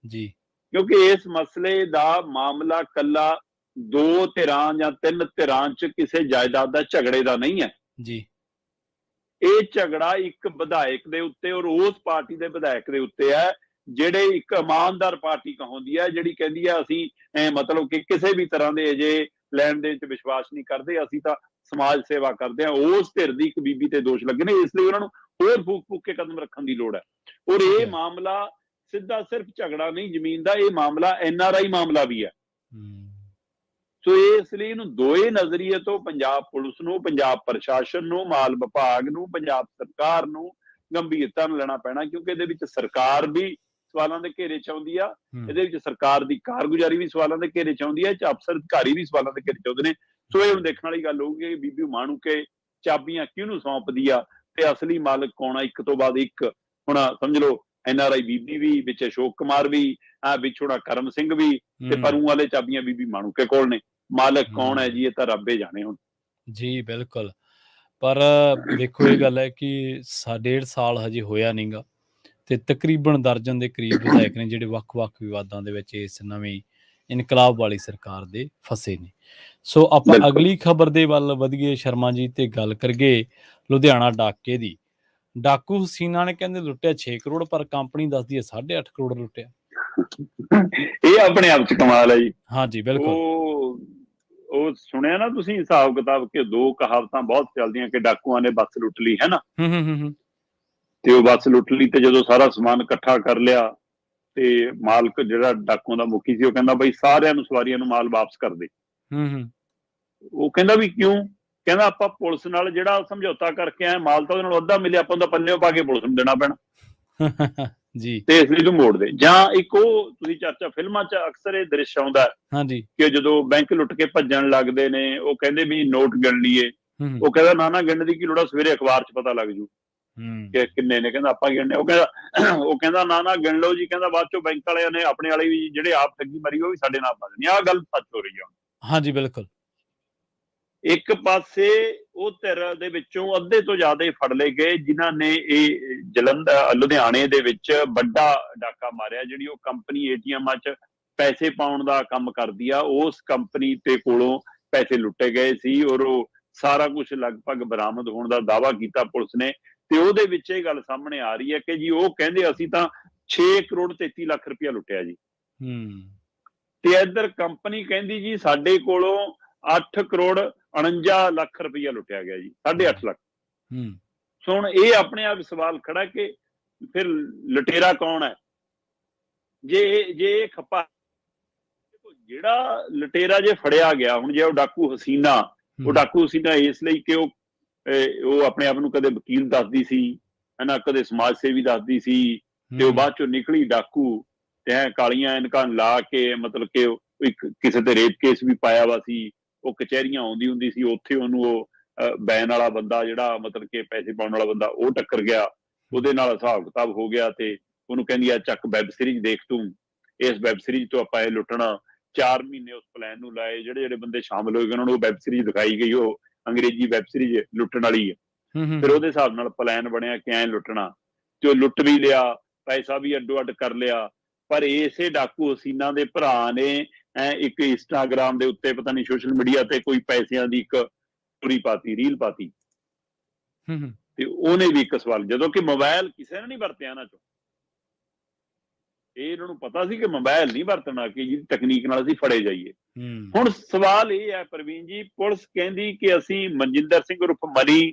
ਜੀ। ਕਿਉਂਕਿ ਇਸ ਮਸਲੇ ਦਾ ਮਾਮਲਾ ਕੱਲਾ 2 ਧਿਰਾਂ ਜਾਂ 3 ਧਿਰਾਂ 'ਚ ਕਿਸੇ ਜਾਇਦਾਦ ਦਾ ਝਗੜੇ ਦਾ ਨਹੀਂ ਹੈ ਜੀ। ਇਹ ਝਗੜਾ ਇੱਕ ਵਿਧਾਇਕ ਦੇ ਉੱਤੇ ਔਰ ਉਸ ਪਾਰਟੀ ਦੇ ਵਿਧਾਇਕ ਦੇ ਉੱਤੇ ਹੈ ਜਿਹੜੇ ਇੱਕ ਇਮਾਨਦਾਰ ਪਾਰਟੀ ਕਹਾਉਂਦੀ ਹੈ, ਜਿਹੜੀ ਕਹਿੰਦੀ ਹੈ ਅਸੀਂ ਮਤਲਬ ਕਿ ਕਿਸੇ ਵੀ ਤਰ੍ਹਾਂ ਦੇ ਅਜੇ ਲੈਣ ਦੇਣ 'ਚ ਵਿਸ਼ਵਾਸ ਨਹੀਂ ਕਰਦੇ, ਅਸੀਂ ਤਾਂ ਸਮਾਜ ਸੇਵਾ ਕਰਦੇ ਹਾਂ। ਉਸ ਧਿਰ ਦੀ ਇੱਕ ਬੀਬੀ ਤੇ ਦੋਸ਼ ਲੱਗੇ ਨੇ, ਇਸ ਲਈ ਉਹਨਾਂ ਨੂੰ ਹੋਰ ਫੂਕ ਕੇ ਕਦਮ ਰੱਖਣ ਦੀ ਲੋੜ ਹੈ। ਔਰ ਇਹ ਮਾਮਲਾ ਸਿੱਧਾ ਸਿਰਫ ਝਗੜਾ ਨਹੀਂ ਜ਼ਮੀਨ ਦਾ, ਇਹ ਮਾਮਲਾ NRI ਮਾਮਲਾ ਵੀ ਹੈ। ਸੋ ਇਸ ਲਈ ਇਹਨੂੰ ਦੋਏ ਨਜ਼ਰੀਏ ਤੋਂ ਪੰਜਾਬ ਪੁਲਿਸ ਨੂੰ, ਪੰਜਾਬ ਪ੍ਰਸ਼ਾਸਨ ਨੂੰ, ਮਾਲ ਵਿਭਾਗ ਨੂੰ, ਪੰਜਾਬ ਸਰਕਾਰ ਨੂੰ ਗੰਭੀਰਤਾ ਨਾਲ ਲੈਣਾ ਪੈਣਾ, ਕਿਉਂਕਿ ਇਹਦੇ ਵਿੱਚ ਸਰਕਾਰ ਵੀ ਸਵਾਲਾਂ ਦੇ ਘੇਰੇ 'ਚ ਆਉਂਦੀ ਆ, ਇਹਦੇ ਵਿੱਚ ਸਰਕਾਰ ਦੀ ਕਾਰਗੁਜ਼ਾਰੀ ਵੀ ਸਵਾਲਾਂ ਦੇ ਘੇਰੇ 'ਚ ਆਉਂਦੀ ਹੈ, ਅਫਸਰ ਅਧਿਕਾਰੀ ਵੀ ਸਵਾਲਾਂ ਦੇ ਘੇਰੇ 'ਚ ਆਉਂਦੇ ਨੇ। ਸੋ ਇਹ ਹੁਣ ਦੇਖਣ ਵਾਲੀ ਗੱਲ ਹੋਊਗੀ ਕਿ ਬੀਬੀ ਮਾਣੂ ਕੇ ਚਾਬੀਆਂ ਕਿਹਨੂੰ ਸੌਂਪਦੀ ਆ ਤੇ ਅਸਲੀ ਮਾਲਕ ਕੌਣ ਆ, ਇੱਕ ਤੋਂ ਬਾਅਦ ਇੱਕ। ਹੁਣ ਸਮਝ ਲਓ NRI ਬੀਬੀ ਵੀ ਵਿੱਚ, ਅਸ਼ੋਕ ਕੁਮਾਰ ਵੀ ਵਿੱਚ, ਹੁਣ ਕਰਮ ਸਿੰਘ ਵੀ, ਤੇ ਪਰੂ ਵਾਲੇ ਚਾਬੀਆਂ ਬੀਬੀ ਮਾਣੂ ਕੇ ਕੋਲ ਨੇ। ਮਾਲਕ ਕੌਣ ਹੈ ਜੀ, ਇਹ ਤਾਂ ਰੱਬੇ ਜਾਣੇ ਹੁਣ। ਜੀ ਬਿਲਕੁਲ, ਪਰ ਦੇਖੋ ਇਹ ਗੱਲ ਹੈ ਕਿ 1.5 ਸਾਲ ਹਜੇ ਹੋਇਆ ਨਹੀਂਗਾ ਤੇ ਤਕਰੀਬਨ ਦਰਜਨ ਦੇ ਕਰੀਬ ਵਿਧਾਇਕ ਨੇ ਜਿਹੜੇ ਵੱਖ-ਵੱਖ ਵਿਵਾਦਾਂ ਦੇ ਵਿੱਚ ਇਸ ਨਵੀਂ ਇਨਕਲਾਬ ਵਾਲੀ ਸਰਕਾਰ ਦੇ ਫਸੇ ਨੇ। ਸੋ ਆਪਾਂ ਅਗਲੀ ਖਬਰ ਦੇ ਵੱਲ ਵਧੀਏ ਸ਼ਰਮਾ ਜੀ, ਤੇ ਗੱਲ ਕਰੀਏ ਲੁਧਿਆਣਾ ਡਾਕੇ ਦੀ। ਡਾਕੂ ਹਸੀਨਾ ਨੇ ਕਹਿੰਦੇ ਲੁੱਟਿਆ 6 ਕਰੋੜ, ਪਰ ਕੰਪਨੀ ਦੱਸਦੀ ਹੈ 8.5 ਕਰੋੜ ਲੁੱਟਿਆ। ਇਹ ਆਪਣੇ ਆਪ 'ਚ ਕਮਾਲ ਹੈ ਜੀ। ਹਾਂਜੀ ਬਿਲਕੁਲ। ਉਹ ਸੁਣਿਆ ਨਾ ਤੁਸੀਂ ਹਿਸਾਬ ਕਿਤਾਬ, ਕਿ 2 ਕਹਾਵਤਾਂ ਬਹੁਤ ਚੱਲਦੀਆਂ ਕਿ ਡਾਕੂਆਂ ਨੇ ਬੱਸ ਲੁੱਟ ਲਈ, ਹੈ ਨਾ। ਤੇ ਉਹ ਬੱਸ ਲੁੱਟ ਲਈ ਤੇ ਜਦੋਂ ਸਾਰਾ ਸਮਾਨ ਇਕੱਠਾ ਕਰ ਲਿਆ ਤੇ ਮਾਲਕ ਜਿਹੜਾ ਡਾਕੂਆਂ ਦਾ ਮੁਖੀ ਸੀ ਉਹ ਕਹਿੰਦਾ ਬਈ ਸਾਰਿਆਂ ਨੂੰ, ਸਵਾਰੀਆਂ ਨੂੰ ਮਾਲ ਵਾਪਸ ਕਰ ਦੇ। ਉਹ ਕਹਿੰਦਾ ਵੀ ਕਿਉਂ? ਕਹਿੰਦਾ ਆਪਾਂ ਪੁਲਿਸ ਨਾਲ ਜਿਹੜਾ ਸਮਝੌਤਾ ਕਰਕੇ ਆਏ, ਮਾਲ ਤਾਂ ਉਹਦੇ ਨਾਲ ਅੱਧਾ ਮਿਲਿਆ, ਆਪਾਂ ਉਹਦਾ ਪੱਲਿਓਂ ਪਾ ਕੇ ਪੁਲਿਸ ਨੂੰ ਦੇਣਾ ਪੈਣਾ ਜੀ, ਤੇ ਇਸ ਲਈ ਤੂੰ ਮੋੜ ਦੇ। ਜਾਂ ਇੱਕ ਉਹ ਤੁਸੀਂ ਚਰਚਾ ਫਿਲਮਾਂ 'ਚ ਅਕਸਰ ਇਹ ਦ੍ਰਿਸ਼ ਆਉਂਦਾ ਕਿ ਜਦੋਂ ਬੈਂਕ ਲੁੱਟ ਕੇ ਭੱਜਣ ਲੱਗਦੇ ਨੇ, ਉਹ ਕਹਿੰਦੇ ਵੀ ਨੋਟ ਗਿਣ ਲਈਏ। ਉਹ ਕਹਿੰਦਾ ਨਾ ਗਿਣਨ ਦੀ ਕੀ ਲੋੜ ਆ, ਸਵੇਰੇ ਅਖਬਾਰ 'ਚ ਪਤਾ ਲੱਗ ਜੂ ਕਿ ਕਿੰਨੇ ਨੇ। ਕਹਿੰਦਾ ਆਪਾਂ ਗਿਣਨੇ। ਉਹ ਕਹਿੰਦਾ ਨਾ ਗਿਣ ਲਓ ਜੀ। ਕਹਿੰਦਾ ਬਾਅਦ ਚੋਂ ਬੈਂਕ ਵਾਲਿਆਂ ਨੇ ਆਪਣੇ ਵਾਲੇ ਵੀ ਜਿਹੜੇ ਆਪ ਠੱਗੀ ਮਾਰੀ ਉਹ ਵੀ ਸਾਡੇ ਨਾਲ ਪਾ ਦੇਣੀ। ਆਹ ਗੱਲ ਸੱਚ ਹੋ ਰਹੀ ਆ। ਹਾਂਜੀ ਬਿਲਕੁਲ। ਇੱਕ ਪਾਸੇ ਉਹ ਧਿਰ ਦੇ ਵਿੱਚੋਂ ਅੱਧੇ ਤੋਂ ਜ਼ਿਆਦਾ ਫੜ ਲਏ ਗਏ ਜਿਨ੍ਹਾਂ ਨੇ ਇਹ ਲੁਧਿਆਣੇ ਦੇ ਵਿੱਚ ਵੱਡਾ ਡਾਕਾ ਮਾਰਿਆ, ਜਿਹੜੀ ਉਹ ਕੰਪਨੀ ATMਾਂ 'ਚ ਪੈਸੇ ਪਾਉਣ ਦਾ ਕੰਮ ਕਰਦੀ ਆ। ਉਸ ਕੰਪਨੀ ਤੇ ਕੋਲੋਂ ਪੈਸੇ ਲੁੱਟੇ ਗਏ ਸੀ ਔਰ ਉਹ ਸਾਰਾ ਕੁਝ ਲਗਭਗ ਬਰਾਮਦ ਹੋਣ ਦਾ ਦਾਅਵਾ ਕੀਤਾ ਪੁਲਿਸ ਨੇ। ਤੇ ਉਹਦੇ ਵਿੱਚ ਇਹ ਗੱਲ ਸਾਹਮਣੇ ਆ ਰਹੀ ਹੈ ਕਿ ਜੀ ਉਹ ਕਹਿੰਦੇ ਅਸੀਂ ਤਾਂ 6 ਕਰੋੜ 33 ਲੱਖ ਰੁਪਇਆ ਲੁੱਟਿਆ ਜੀ। ਤੇ ਇੱਧਰ ਕੰਪਨੀ ਕਹਿੰਦੀ ਜੀ ਸਾਡੇ ਕੋਲੋਂ 8 ਕਰੋੜ 49 ਲੱਖ ਰੁਪਇਆ ਲੁੱਟਿਆ ਗਿਆ ਜੀ, 8.5 ਲੱਖ। ਸੋ ਹੁਣ ਇਹ ਆਪਣੇ ਆਪ ਸਵਾਲ ਖੜਾ ਕਿ ਫਿਰ ਲੁਟੇਰਾ ਕੌਣ ਹੈ? ਜੇ ਇਹ ਖੱਪਾ, ਜਿਹੜਾ ਲੁਟੇਰਾ ਜੇ ਫੜਿਆ ਗਿਆ, ਹੁਣ ਜੇ ਉਹ ਡਾਕੂ ਹਸੀਨਾ, ਉਹ ਡਾਕੂ ਹਸੀਨਾ ਇਸ ਲਈ ਕਿ ਉਹ ਆਪਣੇ ਆਪ ਨੂੰ ਕਦੇ ਵਕੀਲ ਦੱਸਦੀ ਸੀ, ਹਨਾ, ਕਦੇ ਸਮਾਜ ਸੇਵੀ ਦੱਸਦੀ ਸੀ, ਤੇ ਉਹ ਬਾਅਦ ਚੋਂ ਨਿਕਲੀ ਡਾਕੂ ਤੇ ਕਾਲੀਆਂ ਐਨਕਾਂ ਲਾ ਕੇ, ਮਤਲਬ ਕਿ ਇੱਕ ਕਿਸੇ ਤੇ ਰੇਪ ਕੇਸ ਵੀ ਪਾਇਆ ਵਾ ਸੀ। ਉਹ ਕਚਹਿਰੀਆਂ ਆਉਂਦੀ ਹੁੰਦੀ ਸੀ, ਉੱਥੇ ਉਹਨੂੰ ਉਹ ਬੈਨ ਵਾਲਾ ਬੰਦਾ, ਜਿਹੜਾ ਮਤਲਬ ਕਿ ਪੈਸੇ ਪਾਉਣ ਵਾਲਾ ਬੰਦਾ, ਉਹ ਟੱਕਰ ਗਿਆ, ਉਹਦੇ ਨਾਲ ਹਿਸਾਬ ਕਿਤਾਬ ਹੋ ਗਿਆ ਤੇ ਉਹਨੂੰ ਕਹਿੰਦੀ ਆ ਚੱਕ ਵੈਬ ਸੀਰੀਜ਼ ਦੇਖ ਤੂੰ, ਇਸ ਵੈਬ ਸੀਰੀਜ਼ ਤੋਂ ਆਪਾਂ ਇਹ ਲੁੱਟਣਾ। 4 ਮਹੀਨੇ ਉਸ ਪਲਾਨ ਨੂੰ ਲਾਏ, ਜਿਹੜੇ ਬੰਦੇ ਸ਼ਾਮਲ ਹੋਏ ਉਹਨਾਂ ਨੂੰ ਉਹ ਵੈਬ ਸੀਰੀਜ਼ ਦਿਖਾਈ ਗਈ, ਉਹ ਅੰਗਰੇਜ਼ੀ ਵੈਬ ਸੀਰੀਜ਼ ਲੁੱਟਣ ਵਾਲੀ ਹੈ। ਫਿਰ ਉਹਦੇ ਹਿਸਾਬ ਨਾਲ ਪਲਾਨ ਬਣਿਆ ਕਿ ਐਂ ਲੁੱਟਣਾ। ਜੋ ਲੁੱਟ ਵੀ ਲਿਆ, ਪੈਸਾ ਵੀ ਅੱਡੋ ਅੱਡ ਕਰ ਲਿਆ। ਪਰ ਇਸੇ ਡਾਕੂ ਹਸੀਨਾ ਦੇ ਭਰਾ ਨੇ ਇੱਕ ਇੰਸਟਾਗ੍ਰਾਮ ਦੇ ਉੱਤੇ, ਪਤਾ ਨਹੀਂ ਸੋਸ਼ਲ ਮੀਡੀਆ ਤੇ, ਕੋਈ ਪੈਸਿਆਂ ਦੀ ਇੱਕ ਪੂਰੀ ਪਾਤੀ, ਰੀਲ ਪਾਤੀ। ਤੇ ਉਹਨੇ ਵੀ ਇੱਕ ਸਵਾਲ, ਜਦੋਂ ਕਿ ਮੋਬਾਈਲ ਕਿਸੇ ਨੇ ਨਹੀਂ ਵਰਤਿਆ ਇਹਨਾਂ ਚੋਂ, ਇਹ ਇਹਨਾਂ ਨੂੰ ਪਤਾ ਸੀ ਕਿ ਮੋਬਾਈਲ ਨਹੀਂ ਵਰਤਣਾ, ਕਿ ਜਿਹਦੀ ਤਕਨੀਕ ਨਾਲ ਅਸੀਂ ਫੜੇ ਜਾਈਏ। ਹੁਣ ਸਵਾਲ ਇਹ ਹੈ ਪ੍ਰਵੀਨ ਜੀ, ਪੁਲਿਸ ਕਹਿੰਦੀ ਕਿ ਅਸੀਂ ਮਨਜਿੰਦਰ ਸਿੰਘ ਉਰਫ ਮਨੀ,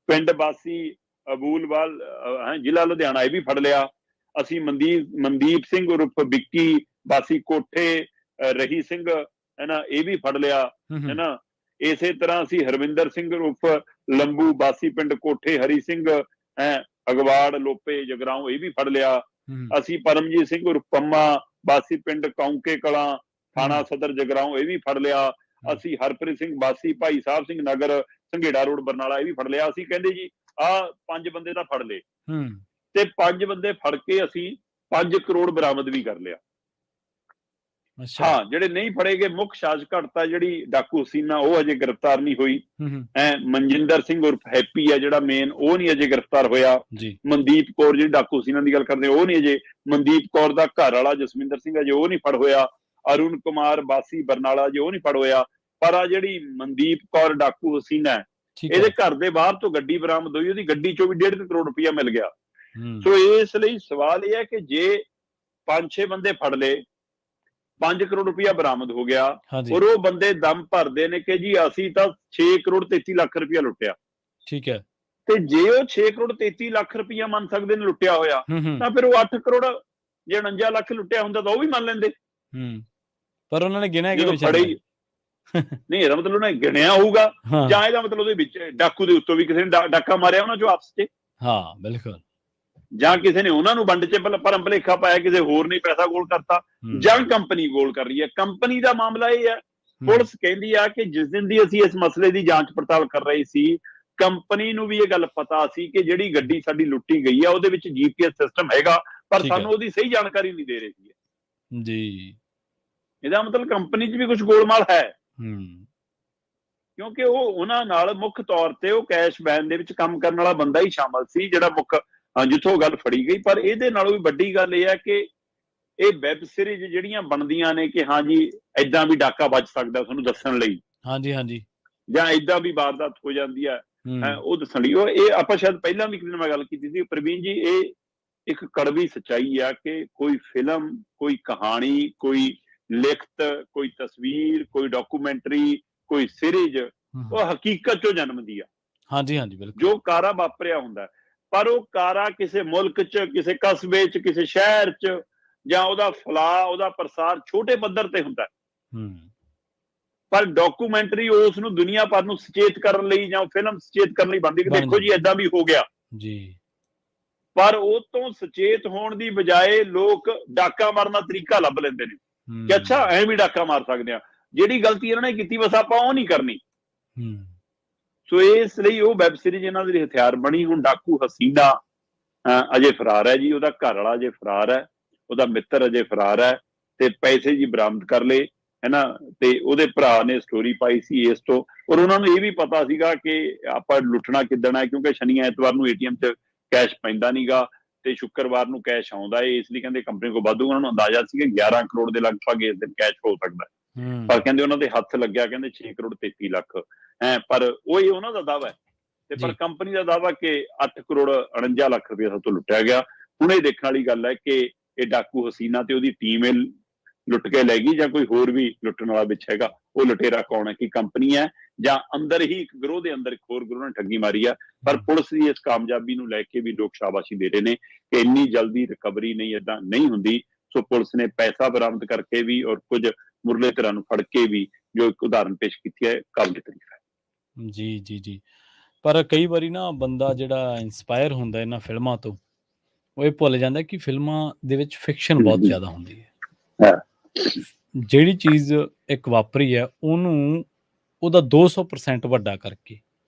ਪਿੰਡ ਵਾਸੀ ਅਬੂਲਵਾਲ, ਜ਼ਿਲ੍ਹਾ ਲੁਧਿਆਣਾ, ਇਹ ਵੀ ਫੜ ਲਿਆ। ਅਸੀਂ ਮਨਦੀਪ ਸਿੰਘ ਉਰਫ ਵਿੱਕੀ ਵਾਸੀ ਕੋਠੇ, ਰਹੀ ਸਿੰਘ, ਹੈ ਨਾ, ਇਹ ਵੀ ਫੜ ਲਿਆ, ਹੈ ਨਾ। ਇਸੇ ਤਰ੍ਹਾਂ ਅਸੀਂ ਹਰਵਿੰਦਰ ਸਿੰਘ ਉਰਫ ਲੰਬੂ ਵਾਸੀ ਪਿੰਡ ਕੋਠੇ, ਹਰੀ ਸਿੰਘ, ਅਗਵਾੜ, ਲੋਪੇ, ਜਗਰਾਉਂ, ਇਹ ਵੀ ਫੜ ਲਿਆ। ਅਸੀਂ ਪਰਮਜੀਤ ਸਿੰਘ ਉਰਫ ਪੰਮਾ ਵਾਸੀ ਪਿੰਡ ਕੌਂਕੇ ਕਲਾਂ, ਥਾਣਾ ਸਦਰ ਜਗਰਾਉਂ, ਇਹ ਵੀ ਫੜ ਲਿਆ। ਅਸੀਂ ਹਰਪ੍ਰੀਤ ਸਿੰਘ ਵਾਸੀ ਭਾਈ ਸਾਹਿਬ ਸਿੰਘ ਨਗਰ, ਸੰਘੇੜਾ ਰੋਡ, ਬਰਨਾਲਾ, ਇਹ ਵੀ ਫੜ ਲਿਆ। ਅਸੀਂ ਕਹਿੰਦੇ ਜੀ ਆਹ 5 ਬੰਦੇ ਤਾਂ ਫੜ ਲਏ, ਤੇ 5 ਬੰਦੇ ਫੜ ਕੇ ਅਸੀਂ 5 ਕਰੋੜ ਬਰਾਮਦ ਵੀ ਕਰ ਲਿਆ। ਹਾਂ, ਜਿਹੜੇ ਨਹੀਂ ਫੜੇ ਗਏ, ਮੁੱਖ ਸਾਜ਼ਿਸ਼ ਘੜਤਾ ਜਿਹੜੀ ਡਾਕੂ ਹਸੀਨਾ, ਉਹ ਅਜੇ ਗ੍ਰਿਫਤਾਰ ਨਹੀਂ ਹੋਈ। ਮਨਜਿੰਦਰ ਸਿੰਘ ਉਰਫ ਹੈਪੀ ਹੈ ਜਿਹੜਾ ਮੇਨ, ਉਹ ਨਹੀਂ ਅਜੇ ਗ੍ਰਿਫਤਾਰ ਹੋਇਆ। ਮਨਦੀਪ ਕੌਰ ਜਿਹੜੀ ਡਾਕੂ ਹਸੀਨਾ ਦੀ ਗੱਲ ਕਰਦੇ, ਉਹ ਨਹੀਂ ਅਜੇ। ਮਨਦੀਪ ਕੌਰ ਦਾ ਘਰ ਵਾਲਾ ਜਸਵਿੰਦਰ ਸਿੰਘ ਅਜੇ ਉਹ ਨਹੀਂ ਫੜ ਹੋਇਆ। ਅਰੁਣ ਕੁਮਾਰ ਵਾਸੀ ਬਰਨਾਲਾ, ਜੇ ਉਹ ਨਹੀਂ ਫੜ ਹੋਇਆ। ਪਰ ਆ ਜਿਹੜੀ ਮਨਦੀਪ ਕੌਰ ਡਾਕੂ ਹਸੀਨਾ ਹੈ, ਇਹਦੇ ਘਰ ਦੇ ਬਾਹਰ ਤੋਂ ਗੱਡੀ ਬਰਾਮਦ ਹੋਈ, ਉਹਦੀ ਗੱਡੀ ਚੋਂ ਵੀ 1.5 ਕਰੋੜ ਰੁਪਇਆ ਮਿਲ ਗਿਆ। ਸੋ ਇਸ ਲਈ ਸਵਾਲ ਇਹ ਹੈ ਕਿ ਜੇ 5-6 ਬੰਦੇ ਫੜ ਲਏ, 5 ਕਰੋੜ ਰੁਪਇਆ ਬਰਾਮਦ ਹੋ ਗਿਆ, ਔਰ ਉਹ ਬੰਦੇ ਦਮ ਭਰਦੇ ਨੇ ਕਿ ਜੀ ਅਸੀਂ ਤਾਂ 6 ਕਰੋੜ 33 ਲੱਖ ਰੁਪਇਆ ਲੁੱਟਿਆ। ਠੀਕ ਹੈ। ਤੇ ਜੇ ਉਹ 6 ਕਰੋੜ 33 ਲੱਖ ਰੁਪਇਆ ਮੰਨ ਸਕਦੇ ਨੇ ਲੁੱਟਿਆ ਹੋਇਆ, ਤਾਂ ਫਿਰ ਉਹ 8 ਕਰੋੜ ਜੇ 49 ਲੱਖ ਲੁੱਟਿਆ ਹੁੰਦਾ ਤਾਂ ਉਹ ਵੀ ਮੰਨ ਲੈਂਦੇ। ਪਰ ਉਹਨਾਂ ਨੇ ਗਿਣਿਆ ਕਿਉਂ ਫੜੇ? ਨਹੀਂ, ਇਹਦਾ ਮਤਲਬ ਉਹਨੇ ਗਿਣਿਆ ਹੋਊਗਾ, ਜਾਂ ਇਹਦਾ ਮਤਲਬ ਉਹਦੇ ਵਿੱਚ ਡਾਕੂ ਦੇ ਉੱਤੋਂ ਵੀ ਕਿਸੇ ਨੇ ਡਾਕਾ ਮਾਰਿਆ ਉਹਨਾਂ ਚੋਂ ਆਪਸ ਚ। ਹਾਂ, ਬਿਲਕੁਲ। ਜਾਂ ਕਿਸੇ ਨੇ ਉਹਨਾਂ ਨੂੰ ਵੰਡ ਚ ਭਰਮ ਭੁਲੇਖਾ ਪਾਇਆ, ਕਿਸੇ ਹੋਰ ਨੇ ਪੈਸਾ ਗੋਲ ਕਰਤਾ, ਜਾਂ ਕੰਪਨੀ ਗੋਲ ਕਰ ਰਹੀ ਹੈ। ਕੰਪਨੀ ਦਾ ਮਾਮਲਾ ਇਹ ਹੈ, ਪੁਲਿਸ ਕਹਿੰਦੀ ਆ ਕਿ ਜਿਸ ਦਿਨ ਦੀ ਅਸੀਂ ਇਸ ਮਸਲੇ ਦੀ ਜਾਂਚ ਪੜਤਾਲ ਕਰ ਰਹੇ ਸੀ, ਕੰਪਨੀ ਨੂੰ ਵੀ ਇਹ ਗੱਲ ਪਤਾ ਸੀ ਕਿ ਜਿਹੜੀ ਗੱਡੀ ਸਾਡੀ ਲੁੱਟੀ ਗਈ ਆ ਉਹਦੇ ਵਿੱਚ GPS ਸਿਸਟਮ ਹੈਗਾ, ਪਰ ਸਾਨੂੰ ਉਹਦੀ ਸਹੀ ਜਾਣਕਾਰੀ ਨਹੀਂ ਦੇ ਰਹੀ ਸੀ ਜੀ। ਇਹਦਾ ਮਤਲਬ ਕੰਪਨੀ 'ਚ ਵੀ ਕੁਝ ਗੋਲਮਾਲ ਹੈ, ਕਿਉਂਕਿ ਉਹਨਾਂ ਨਾਲ ਮੁੱਖ ਤੌਰ ਤੇ ਉਹ ਕੈਸ਼ ਵੈਨ ਦੇ ਵਿੱਚ ਕੰਮ ਕਰਨ ਵਾਲਾ ਬੰਦਾ ਹੀ ਸ਼ਾਮਲ ਸੀ, ਜਿਹੜਾ ਮੁੱਖ ਜਿੱਥੋਂ ਗੱਲ ਫੜੀ ਗਈ। ਪਰ ਇਹਦੇ ਨਾਲੋਂ ਵੀ ਵੱਡੀ ਗੱਲ ਇਹ ਹੈ ਕਿ ਇਹ ਵੈਬ ਸੀਰੀਜ਼ ਜਿਹੜੀਆਂ ਬਣਦੀਆਂ ਨੇ ਕਿ ਹਾਂ ਜੀ ਏਦਾਂ ਵੀ ਡਾਕਾ ਵੱਜ ਸਕਦਾ ਤੁਹਾਨੂੰ ਦੱਸਣ ਲਈ, ਜਾਂ ਏਦਾਂ ਵੀ ਵਾਰਦਾਤ ਹੋ ਜਾਂਦੀ ਹੈ, ਉਹ ਦੱਸਣ ਲਈ। ਇਹ ਆਪਾਂ ਸ਼ਾਇਦ ਪਹਿਲਾਂ ਵੀ ਕਿਸੇ ਨਾਲ ਮੈਂ ਗੱਲ ਕੀਤੀ ਸੀ ਪ੍ਰਵੀਨ ਜੀ, ਇਹ ਇੱਕ ਕੜਵੀ ਸੱਚਾਈ ਆ ਕਿ ਕੋਈ ਫਿਲਮ, ਕੋਈ ਕਹਾਣੀ, ਕੋਈ ਲਿਖਤ, ਕੋਈ ਤਸਵੀਰ, ਕੋਈ ਡਾਕੂਮੈਂਟਰੀ, ਕੋਈ ਸੀਰੀਜ਼, ਉਹ ਹਕੀਕਤ ਚੋਂ ਜਨਮਦੀ ਆ। ਜੋ ਕਾਰਾ ਵਾਪਰਿਆ ਹੁੰਦਾ, ਪਰ ਉਹ ਕਾਰਾ ਕਿਸੇ ਮੁਲਕ 'ਚ, ਕਿਸੇ ਕਸਬੇ 'ਚ, ਕਿਸੇ ਸ਼ਹਿਰ 'ਚ, ਜਾਂ ਉਹਦਾ ਫੈਲਾਅ, ਉਹਦਾ ਪ੍ਰਸਾਰ ਛੋਟੇ ਪੱਧਰ ਤੇ ਹੁੰਦਾ। ਪਰ ਡਾਕੂਮੈਂਟਰੀ ਉਸ ਨੂੰ ਦੁਨੀਆ ਭਰ ਨੂੰ ਸੁਚੇਤ ਕਰਨ ਲਈ, ਜਾਂ ਫਿਲਮ ਸੁਚੇਤ ਕਰਨ ਲਈ ਬਣਦੀ ਕਿ ਦੇਖੋ ਜੀ ਏਦਾਂ ਵੀ ਹੋ ਗਿਆ। ਪਰ ਉਹ ਤੋਂ ਸੁਚੇਤ ਹੋਣ ਦੀ ਬਜਾਏ ਲੋਕ ਡਾਕਾ ਮਾਰਨ ਦਾ ਤਰੀਕਾ ਲੱਭ ਲੈਂਦੇ ਨੇ ਕਿ ਅੱਛਾ ਐਂ ਵੀ ਡਾਕਾ ਮਾਰ ਸਕਦੇ ਆ। ਜਿਹੜੀ ਗਲਤੀ ਇਹਨਾਂ ਨੇ ਕੀਤੀ ਬਸ ਆਪਾਂ ਉਹ ਨਹੀਂ ਕਰਨੀ। ਸੋ ਇਸ ਲਈ ਉਹ ਵੈਬ ਸੀਰੀਜ਼ ਇਹਨਾਂ ਦੇ ਹਥਿਆਰ ਬਣੀ। ਹੁਣ ਡਾਕੂ ਹਸੀਨਾ ਅਜੇ ਫਰਾਰ ਹੈ ਜੀ, ਉਹਦਾ ਘਰ ਵਾਲਾ ਅਜੇ ਫਰਾਰ ਹੈ, ਉਹਦਾ ਮਿੱਤਰ ਅਜੇ ਫਰਾਰ ਹੈ, ਤੇ ਪੈਸੇ ਜੀ ਬਰਾਮਦ ਕਰ ਲਏ, ਹੈ ਨਾ। ਤੇ ਉਹਦੇ ਭਰਾ ਨੇ ਸਟੋਰੀ ਪਾਈ ਸੀ ਇਸ ਤੋਂ, ਔਰ ਉਹਨਾਂ ਨੂੰ ਇਹ ਵੀ ਪਤਾ ਸੀਗਾ ਕਿ ਆਪਾਂ ਲੁੱਟਣਾ ਕਿੱਦਣ ਹੈ, ਕਿਉਂਕਿ ਸ਼ਨੀ ਐਤਵਾਰ ਨੂੰ ATM 'ਚ ਕੈਸ਼ ਪੈਂਦਾ ਨੀਗਾ ਤੇ ਸ਼ੁੱਕਰਵਾਰ ਨੂੰ ਕੈਸ਼ ਆਉਂਦਾ ਹੈ, ਇਸ ਲਈ ਕਹਿੰਦੇ ਕੰਪਨੀ ਕੋਲ ਵਾਧੂ। ਉਹਨਾਂ ਨੂੰ ਅੰਦਾਜ਼ਾ ਸੀ ਕਿ 11 ਕਰੋੜ ਦੇ ਲਗਭਗ ਇਸ ਦਿਨ ਕੈਸ਼ ਹੋ ਸਕਦਾ, ਪਰ ਕਹਿੰਦੇ ਉਹਨਾਂ ਦੇ ਹੱਥ ਲੱਗਿਆ ਕਹਿੰਦੇ 6 ਕਰੋੜ 33 ਲੱਖ ਹੈ। ਪਰ ਉਹ ਹੀ ਉਹਨਾਂ ਦਾ ਦਾਅਵਾ ਹੈ, ਤੇ ਪਰ ਕੰਪਨੀ ਦਾ ਦਾਅਵਾ ਕਿ 8 ਕਰੋੜ 49 ਲੱਖ ਰੁਪਏ ਤੋਂ ਲੁੱਟਿਆ ਗਿਆ। ਹੁਣ ਇਹ ਦੇਖਣ ਵਾਲੀ ਗੱਲ ਹੈ ਕਿ ਇਹ ਡਾਕੂ ਹਸੀਨਾ ਤੇ ਉਹਦੀ ਟੀਮ ਲੁੱਟ ਕੇ ਲੈ ਗਈ, ਜਾਂ ਕੋਈ ਹੋਰ ਵੀ ਲੁੱਟਣ ਵਾਲਾ ਵਿੱਚ ਹੈਗਾ। ਉਹ ਲੁਟੇਰਾ ਕੌਣ ਹੈ, ਕਿ ਕੰਪਨੀ ਹੈ, ਜਾਂ ਅੰਦਰ ਹੀ ਇੱਕ ਗਰੋਹ ਦੇ ਅੰਦਰ ਇੱਕ ਹੋਰ ਗਰੋਹ ਨੇ ਠੱਗੀ ਮਾਰੀ ਆ। ਪਰ ਪੁਲਿਸ ਦੀ ਇਸ ਕਾਮਯਾਬੀ ਨੂੰ ਲੈ ਕੇ ਵੀ ਲੋਕ ਸ਼ਾਬਾਸ਼ੀ ਦੇ ਰਹੇ ਨੇ ਕਿ ਇੰਨੀ ਜਲਦੀ ਰਿਕਵਰੀ ਨਹੀਂ, ਏਦਾਂ ਨਹੀਂ ਹੁੰਦੀ। ਸੋ ਪੁਲਿਸ ਨੇ ਪੈਸਾ ਬਰਾਮਦ ਕਰਕੇ ਵੀ, ਔਰ ਕੁਝ ਮੁਰਲੇ ਧਿਰਾਂ ਨੂੰ ਫੜ ਕੇ ਵੀ, ਜੋ ਇੱਕ ਉਦਾਹਰਨ ਪੇਸ਼ ਕੀਤੀ ਹੈ, ਕਾਬਿਲ ਤਾਰੀਫ ਹੈ। ਜੀ। ਪਰ ਕਈ ਵਾਰੀ ਨਾ ਬੰਦਾ ਜਿਹੜਾ ਇੰਸਪਾਇਰ ਹੁੰਦਾ ਇਹਨਾਂ ਫਿਲਮਾਂ ਤੋਂ, ਉਹ ਇਹ ਭੁੱਲ ਜਾਂਦਾ ਕਿ ਫਿਲਮਾਂ ਦੇ ਵਿੱਚ ਫਿਕਸ਼ਨ ਬਹੁਤ ਜ਼ਿਆਦਾ ਹੁੰਦੀ ਹੈ। ਜਿਹੜੀ ਚੀਜ਼ ਇੱਕ ਵਾਪਰੀ ਹੈ ਉਹਨੂੰ ਉਹਦਾ 200% ਵੱਡਾ ਕਰਕੇ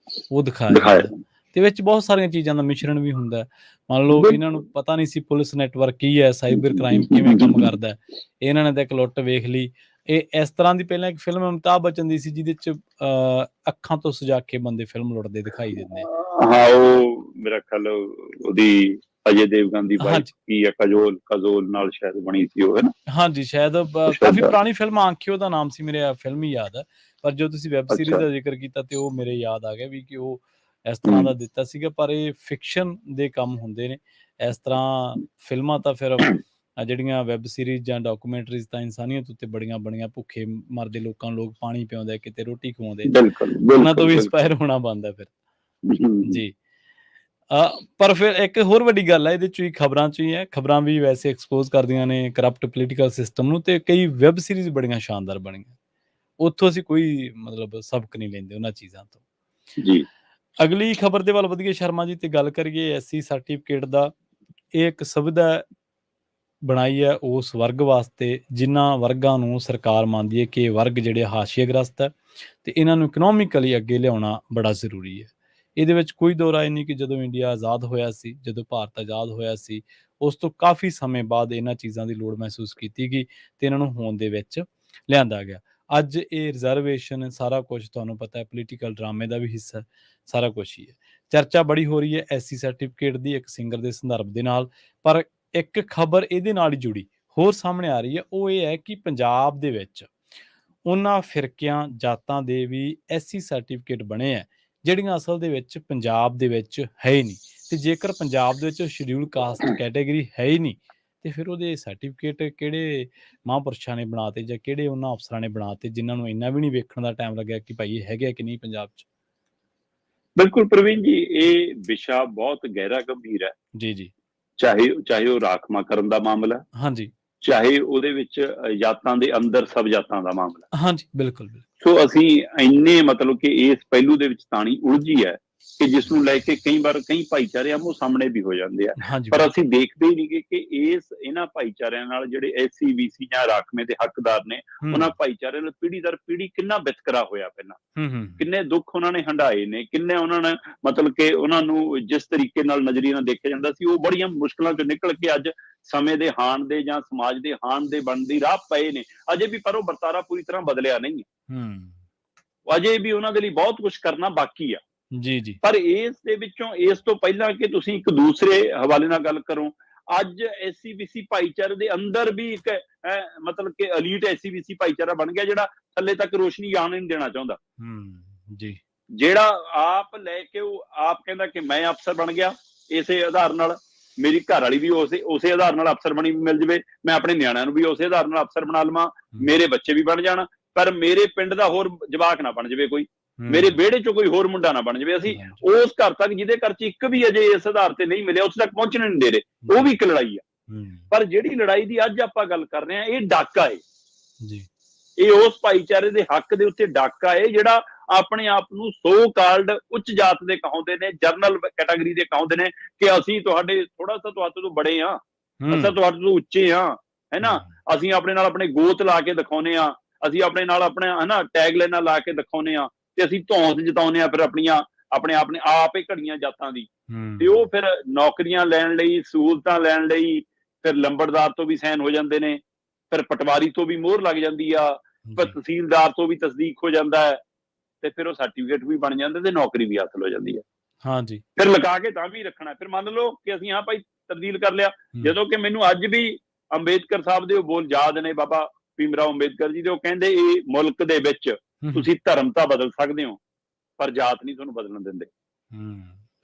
ਉਹ ਦਿਖਾਇਆ ਜਾਂਦਾ, ਤੇ ਵਿੱਚ ਬਹੁਤ ਸਾਰੀਆਂ ਚੀਜ਼ਾਂ ਦਾ ਮਿਸ਼ਰਣ ਵੀ ਹੁੰਦਾ। ਮੰਨ ਲਓ ਇਹਨਾਂ ਨੂੰ ਪਤਾ ਨਹੀਂ ਸੀ ਪੁਲਿਸ ਨੈਟਵਰਕ ਕੀ ਹੈ, ਸਾਈਬਰ ਕ੍ਰਾਈਮ ਕਿਵੇਂ ਕੰਮ ਕਰਦਾ, ਇਹਨਾਂ ਨੇ ਤਾਂ ਇੱਕ ਲੁੱਟ ਵੇਖ ਲਈ। ਇਹ ਇਸ ਤਰ੍ਹਾਂ ਦੀ ਪਹਿਲਾਂ ਇੱਕ ਫਿਲਮ ਅਮਿਤਾਭ ਬੱਚਨ ਦੀ ਸੀ ਜਿਹਦੇ 'ਚ ਅੱਖਾਂ ਤੋਂ ਸਜਾ ਕੇ ਬੰਦੇ ਫਿਲਮ ਲੁੱਟਦੇ ਦਿਖਾਈ ਦਿੰਦੇ। ਹਾਂ, ਉਹ ਮੇਰਾ ਖਿਆਲ ਉਹਦੀ ਅਜੇ ਦੇਵਗਨ ਦੀ ਵਾਈਫ ਹਾਂਜੀ ਕੀ ਹੈ, ਕਜੋਲ ਨਾਲ ਸ਼ਾਇਦ ਬਣੀ ਸੀ ਉਹ, ਹੈ ਨਾ? ਹਾਂਜੀ ਸ਼ਾਇਦ ਕਾਫੀ ਸ਼ਾਇਦ ਪੁਰਾਣੀ ਫਿਲਮ ਆਂਖਿਓ ਦਾ ਨਾਮ ਸੀ, ਮੇਰੇ ਫਿਲਮ ਹੀ ਯਾਦ ਹੈ, ਪਰ ਜੋ ਤੁਸੀਂ ਵੈਬ ਸੀਰੀਜ਼ ਅੱਛਾ। ਦਾ ਜ਼ਿਕਰ ਕੀਤਾ ਤੇ ਉਹ ਮੇਰੇ ਯਾਦ ਆ ਗਿਆ ਵੀ ਕਿ ਉਹ ਇਸ ਤਰ੍ਹਾਂ ਹੂੰ। ਦਾ ਦਿੱਤਾ ਸੀਗਾ, ਪਰ ਇਹ ਫਿਕਸ਼ਨ ਦੇ ਕੰਮ ਹੁੰਦੇ ਨੇ ਇਸ ਤਰ੍ਹਾਂ ਫਿਲਮਾਂ ਤਾਂ ਫਿਰ ਜਿਹੜੀਆਂ ਵੈਬ ਸੀਰੀਜ਼ ਜਾਂ ਡਾਕੂਮੈਂਟਰੀਜ਼ ਤਾਂ ਇਨਸਾਨੀਅਤ ਉੱਤੇ ਬੜੀਆਂ ਬਣੀਆਂ, ਭੁੱਖੇ ਮਰਦੇ ਲੋਕਾਂ ਨੂੰ ਲੋਕ ਪਾਣੀ ਪਿਆਉਂਦੇ, ਕਿਤੇ ਰੋਟੀ ਖਵਾਉਂਦੇ, ਬਿਲਕੁਲ, ਉਹਨਾਂ ਤੋਂ ਬਿਲਕੁਲ, ਵੀ ਬਿਲਕੁਲ। ਇੰਸਪਾਇਰ ਹੋਣਾ ਬਣਦਾ ਫਿਰ। ਹੂੰ। ਜੀ ਪਰ ਫਿਰ ਇੱਕ ਹੋਰ ਵੱਡੀ ਗੱਲ ਹੈ ਇਹਦੇ 'ਚ ਵੀ, ਖਬਰਾਂ 'ਚ ਹੀ ਹੈ, ਖਬਰਾਂ ਵੀ ਵੈਸੇ ਐਕਸਪੋਜ਼ ਕਰਦੀਆਂ ਨੇ ਕਰਪਟ ਪੋਲੀਟੀਕਲ ਸਿਸਟਮ ਨੂੰ, ਤੇ ਕਈ ਵੈਬ ਸੀਰੀਜ਼ ਬੜੀਆਂ ਸ਼ਾਨਦਾਰ ਬਣੀਆਂ, ਉੱਥੋਂ ਅਸੀਂ ਕੋਈ ਮਤਲਬ ਸਬਕ ਨਹੀਂ ਲੈਂਦੇ ਉਹਨਾਂ ਚੀਜ਼ਾਂ ਤੋਂ। ਜੀ। ਅਗਲੀ ਖਬਰ ਦੇ ਵੱਲ ਵਧੀਏ ਸ਼ਰਮਾ ਜੀ, ਤੇ ਗੱਲ ਕਰੀਏ ਐਸਸੀ ਸਰਟੀਫਿਕੇਟ ਦਾ। ਇਹ ਇੱਕ ਸੁਵਿਧਾ ਬਣਾਈ ਹੈ ਉਸ ਵਰਗ ਵਾਸਤੇ ਜਿਨ੍ਹਾਂ ਵਰਗਾਂ ਨੂੰ ਸਰਕਾਰ ਮੰਨਦੀ ਹੈ ਕਿ ਇਹ ਵਰਗ ਜਿਹੜੇ ਹਾਸ਼ੀਆਗ੍ਰਸਤ ਹੈ, ਤੇ ਇਹਨਾਂ ਨੂੰ ਇਕਨੋਮਿਕਲੀ ਅੱਗੇ ਲਿਆਉਣਾ ਬੜਾ ਜ਼ਰੂਰੀ ਹੈ। ਇਹਦੇ ਵਿੱਚ ਕੋਈ ਦੋ ਰਾਏ ਨਹੀਂ ਕਿ ਜਦੋਂ ਇੰਡੀਆ ਆਜ਼ਾਦ ਹੋਇਆ ਸੀ, ਜਦੋਂ ਭਾਰਤ ਆਜ਼ਾਦ ਹੋਇਆ ਸੀ, ਉਸ ਤੋਂ ਕਾਫੀ ਸਮੇਂ ਬਾਅਦ ਇਹਨਾਂ ਚੀਜ਼ਾਂ ਦੀ ਲੋੜ ਮਹਿਸੂਸ ਕੀਤੀ ਗਈ ਤੇ ਇਹਨਾਂ ਨੂੰ ਹੋਂਦ ਦੇ ਵਿੱਚ ਲਿਆਂਦਾ ਗਿਆ। ਅੱਜ ਇਹ ਰਿਜ਼ਰਵੇਸ਼ਨ ਸਾਰਾ ਕੁਝ ਤੁਹਾਨੂੰ ਪਤਾ ਹੈ ਪੋਲੀਟੀਕਲ ਡਰਾਮੇ ਦਾ ਵੀ ਹਿੱਸਾ, ਸਾਰਾ ਕੁਛ ਹੀ ਹੈ। ਚਰਚਾ ਬੜੀ ਹੋ ਰਹੀ ਹੈ ਐਸਸੀ ਸਰਟੀਫਿਕੇਟ ਦੀ ਇੱਕ ਸਿੰਗਰ ਦੇ ਸੰਦਰਭ ਦੇ ਨਾਲ, ਪਰ ਇੱਕ ਖਬਰ ਇਹਦੇ ਨਾਲ ਹੀ ਜੁੜੀ ਹੋਰ ਸਾਹਮਣੇ ਆ ਰਹੀ ਹੈ, ਉਹ ਇਹ ਹੈ ਕਿ ਪੰਜਾਬ ਦੇ ਵਿੱਚ ਉਹਨਾਂ ਫਿਰਕਿਆਂ ਜਾਤਾਂ ਦੇ ਵੀ ਐਸਸੀ ਸਰਟੀਫਿਕੇਟ ਬਣੇ ਹੈ ਜਿਹੜੀਆਂ ਅਸਲ ਦੇ ਵਿੱਚ ਪੰਜਾਬ ਦੇ ਵਿੱਚ ਹੈ ਹੀ ਨਹੀਂ, ਤੇ ਜੇਕਰ ਪੰਜਾਬ ਦੇ ਵਿੱਚ ਸ਼ਡਿਊਲ ਕਾਸਟ ਕੈਟੇਗਰੀ ਹੈ ਹੀ ਨਹੀਂ, ਤੇ ਫਿਰ ਉਹਦੇ ਸਰਟੀਫਿਕੇਟ ਕਿਹੜੇ ਮਹਾਂਪੁਰਸ਼ਾਂ ਨੇ ਬਣਾਤੇ ਜਾਂ ਕਿਹੜੇ ਉਹਨਾਂ ਅਫਸਰਾਂ ਨੇ ਬਣਾਤੇ ਜਿਨ੍ਹਾਂ ਨੂੰ ਇੰਨਾ ਵੀ ਨਹੀਂ ਵੇਖਣ ਦਾ ਟਾਈਮ ਲੱਗਿਆ ਕਿ ਭਾਈ ਇਹ ਹੈਗਾ ਕਿ ਨਹੀਂ ਪੰਜਾਬ 'ਚ। ਬਿਲਕੁਲ ਪ੍ਰਵੀਨ ਜੀ, ਇਹ ਵਿਸ਼ਾ ਬਹੁਤ ਗਹਿਰਾ ਗੰਭੀਰ ਹੈ। ਜੀ ਜੀ ਚਾਹੇ ਉਹ ਰਾਖਵਾਂਕਰਨ ਦਾ ਮਾਮਲਾ, ਹਾਂਜੀ ਚਾਹੇ ਉਹਦੇ ਵਿੱਚ ਜਾਤਾਂ ਦੇ ਅੰਦਰ ਸਬ ਜਾਤਾਂ ਦਾ ਮਾਮਲਾ। ਹਾਂਜੀ ਬਿਲਕੁਲ ਬਿਲਕੁਲ। ਸੋ ਅਸੀਂ ਇੰਨੇ ਮਤਲਬ ਕਿ ਇਸ ਪਹਿਲੂ ਦੇ ਵਿੱਚ ਤਾਣੀ ਉਲਝੀ ਹੈ ਕਿ ਜਿਸ ਨੂੰ ਲੈ ਕੇ ਕਈ ਵਾਰ ਕਈ ਭਾਈਚਾਰੇ ਆਮੋ ਸਾਹਮਣੇ ਵੀ ਹੋ ਜਾਂਦੇ ਆ, ਹਾਂਜੀ ਪਰ ਅਸੀਂ ਦੇਖਦੇ ਹੀ ਨਹੀਂ ਕਿ ਇਹਨਾਂ ਭਾਈਚਾਰਿਆਂ ਨਾਲ ਜਿਹੜੇ ਐਸਸੀ ਬੀਸੀ ਜਾਂ ਰਾਖਵੇਂ ਦੇ ਹੱਕਦਾਰ ਨੇ, ਉਹਨਾਂ ਭਾਈਚਾਰਿਆਂ ਨਾਲ ਪੀੜ੍ਹੀ ਦਰ ਪੀੜ੍ਹੀ ਕਿੰਨਾ ਵਿਤਕਰਾ ਹੋਇਆ ਪਹਿਲਾਂ, ਕਿੰਨੇ ਦੁੱਖ ਉਹਨਾਂ ਨੇ ਹੰਢਾਏ ਨੇ, ਕਿੰਨੇ ਉਹਨਾਂ ਨੇ ਮਤਲਬ ਕਿ ਉਹਨਾਂ ਨੂੰ ਜਿਸ ਤਰੀਕੇ ਨਾਲ ਨਜ਼ਰੀਏ ਨਾਲ ਦੇਖਿਆ ਜਾਂਦਾ ਸੀ, ਉਹ ਬੜੀਆਂ ਮੁਸ਼ਕਲਾਂ ਚੋਂ ਨਿਕਲ ਕੇ ਅੱਜ ਸਮੇਂ ਦੇ ਹਾਣ ਦੇ ਜਾਂ ਸਮਾਜ ਦੇ ਹਾਣ ਦੇ ਬਣਨ ਦੀ ਰਾਹ ਪਏ ਨੇ। ਅਜੇ ਵੀ ਪਰ ਉਹ ਵਰਤਾਰਾ ਪੂਰੀ ਤਰ੍ਹਾਂ ਬਦਲਿਆ ਨਹੀਂ ਹੈ, ਅਜੇ ਵੀ ਉਹਨਾਂ ਦੇ ਲਈ ਬਹੁਤ ਕੁਝ ਕਰਨਾ ਬਾਕੀ ਆ। ਜੀ ਜੀ। ਪਰ ਇਸ ਦੇ ਵਿੱਚੋਂ, ਇਸ ਤੋਂ ਪਹਿਲਾਂ ਕਿ ਤੁਸੀਂ ਇੱਕ ਦੂਸਰੇ ਹਵਾਲੇ ਨਾਲ ਗੱਲ ਕਰੋ, ਅੱਜ ਐਸਸੀ ਬੀਸੀ ਭਾਈਚਾਰੇ ਦੇ ਅੰਦਰ ਵੀ ਇੱਕ ਮਤਲਬ ਕਿ ਐਲੀਟ ਐਸਸੀ ਬੀਸੀ ਭਾਈਚਾਰਾ ਬਣ ਗਿਆ ਜਿਹੜਾ ਥੱਲੇ ਤੱਕ ਰੋਸ਼ਨੀ ਆਉਣ ਨਹੀਂ ਦੇਣਾ ਚਾਹੁੰਦਾ। ਜੀ। ਜਿਹੜਾ ਆਪ ਲੈ ਕੇ ਉਹ ਆਪ ਕਹਿੰਦਾ ਕਿ ਮੈਂ ਅਫਸਰ ਬਣ ਗਿਆ, ਇਸੇ ਆਧਾਰ ਨਾਲ ਮੇਰੀ ਘਰ ਵਾਲੀ ਵੀ ਉਸੇ ਆਧਾਰ ਨਾਲ ਅਫਸਰ ਬਣੀ ਮਿਲ ਜਵੇ, ਮੈਂ ਆਪਣੇ ਨਿਆਣਿਆਂ ਨੂੰ ਵੀ ਉਸੇ ਆਧਾਰ ਨਾਲ ਅਫਸਰ ਬਣਾ ਲਵਾਂ, ਮੇਰੇ ਬੱਚੇ ਵੀ ਬਣ ਜਾਣ, ਪਰ ਮੇਰੇ ਪਿੰਡ ਦਾ ਹੋਰ ਜਵਾਕ ਨਾ ਬਣ ਜਾਵੇ, ਕੋਈ ਮੇਰੇ ਵਿਹੜੇ ਚੋਂ ਕੋਈ ਹੋਰ ਮੁੰਡਾ ਨਾ ਬਣ ਜਾਵੇ। ਅਸੀਂ ਉਸ ਘਰ ਤੱਕ ਜਿਹਦੇ ਘਰ ਚ ਇੱਕ ਵੀ ਅਜੇ ਇਸ ਆਧਾਰ ਤੇ ਨਹੀਂ ਮਿਲਿਆ, ਉਸ ਤੱਕ ਪਹੁੰਚਣ ਨਹੀਂ ਦੇ ਰਹੇ, ਉਹ ਵੀ ਇੱਕ ਲੜਾਈ ਆ। ਪਰ ਜਿਹੜੀ ਲੜਾਈ ਦੀ ਅੱਜ ਆਪਾਂ ਗੱਲ ਕਰ ਰਹੇ ਹਾਂ, ਇਹ ਡਾਕਾ ਹੈ ਜੀ, ਇਹ ਉਸ ਭਾਈਚਾਰੇ ਦੇ ਹੱਕ ਦੇ ਉੱਤੇ ਡਾਕਾ ਹੈ ਜਿਹੜਾ ਆਪਣੇ ਆਪ ਨੂੰ ਸੋ ਕਾਲਡ ਉੱਚ ਜਾਤ ਦੇ ਕਹਾਉਂਦੇ ਨੇ, ਜਰਨਲ ਕੈਟਾਗਰੀ ਦੇ ਕਹਾਉਂਦੇ ਨੇ ਕਿ ਅਸੀਂ ਤੁਹਾਡੇ ਥੋੜਾ ਸਾ ਤੁਹਾਡੇ ਤੋਂ ਬੜੇ ਆ, ਅਸੀਂ ਤੁਹਾਡੇ ਤੋਂ ਉੱਚੇ ਆ, ਹੈ ਨਾ, ਅਸੀਂ ਆਪਣੇ ਨਾਲ ਆਪਣੇ ਗੋਤ ਲਾ ਕੇ ਦਿਖਾਉਨੇ ਆ, ਅਸੀਂ ਆਪਣੇ ਨਾਲ ਆਪਣੇ ਹਨਾ ਟੈਗ ਲਾਈਨਾਂ ਲਾ ਕੇ ਦਿਖਾਉਨੇ ਆ, ਤੇ ਅਸੀਂ ਧੌਂਸ ਜਤਾਉਂਦੇ ਆ ਫਿਰ ਆਪਣੇ ਆਪ ਨੇ ਆਪ ਹੀ ਘੜੀਆਂ ਜਾਤਾਂ ਦੀ, ਤੇ ਉਹ ਫਿਰ ਨੌਕਰੀਆਂ ਲੈਣ ਲਈ, ਸਹੂਲਤਾਂ ਲੈਣ ਲਈ ਫਿਰ ਲੰਬੜਦਾਰ ਤੋਂ ਵੀ ਸਾਈਨ ਹੋ ਜਾਂਦੇ ਨੇ, ਫਿਰ ਪਟਵਾਰੀ ਤੋਂ ਵੀ ਮੋਹਰ ਲੱਗ ਜਾਂਦੀ ਆ, ਫਿਰ ਤਹਿਸੀਲਦਾਰ ਤੋਂ ਵੀ ਤਸਦੀਕ ਹੋ ਜਾਂਦਾ ਹੈ, ਤੇ ਫਿਰ ਉਹ ਸਰਟੀਫਿਕੇਟ ਵੀ ਬਣ ਜਾਂਦੇ ਤੇ ਨੌਕਰੀ ਵੀ ਹਾਸਲ ਹੋ ਜਾਂਦੀ ਹੈ। ਹਾਂਜੀ, ਫਿਰ ਲਗਾ ਕੇ ਤਾਂ ਵੀ ਰੱਖਣਾ, ਫਿਰ ਮੰਨ ਲਓ ਕਿ ਅਸੀਂ ਹਾਂ ਭਾਈ ਤਬਦੀਲ ਕਰ ਲਿਆ, ਜਦੋਂ ਕਿ ਮੈਨੂੰ ਅੱਜ ਵੀ ਅੰਬੇਦਕਰ ਸਾਹਿਬ ਦੇ ਉਹ ਬੋਲ ਯਾਦ ਨੇ, ਬਾਬਾ ਭੀਮ ਰਾਓ ਅੰਬੇਦਕਰ ਜੀ ਦੇ, ਉਹ ਕਹਿੰਦੇ ਇਹ ਮੁਲਕ ਦੇ ਵਿੱਚ ਤੁਸੀਂ ਧਰਮ ਤਾਂ ਬਦਲ ਸਕਦੇ ਹੋ ਪਰ ਜਾਤ ਨਹੀਂ ਤੁਹਾਨੂੰ ਬਦਲਣ ਦਿੰਦੇ,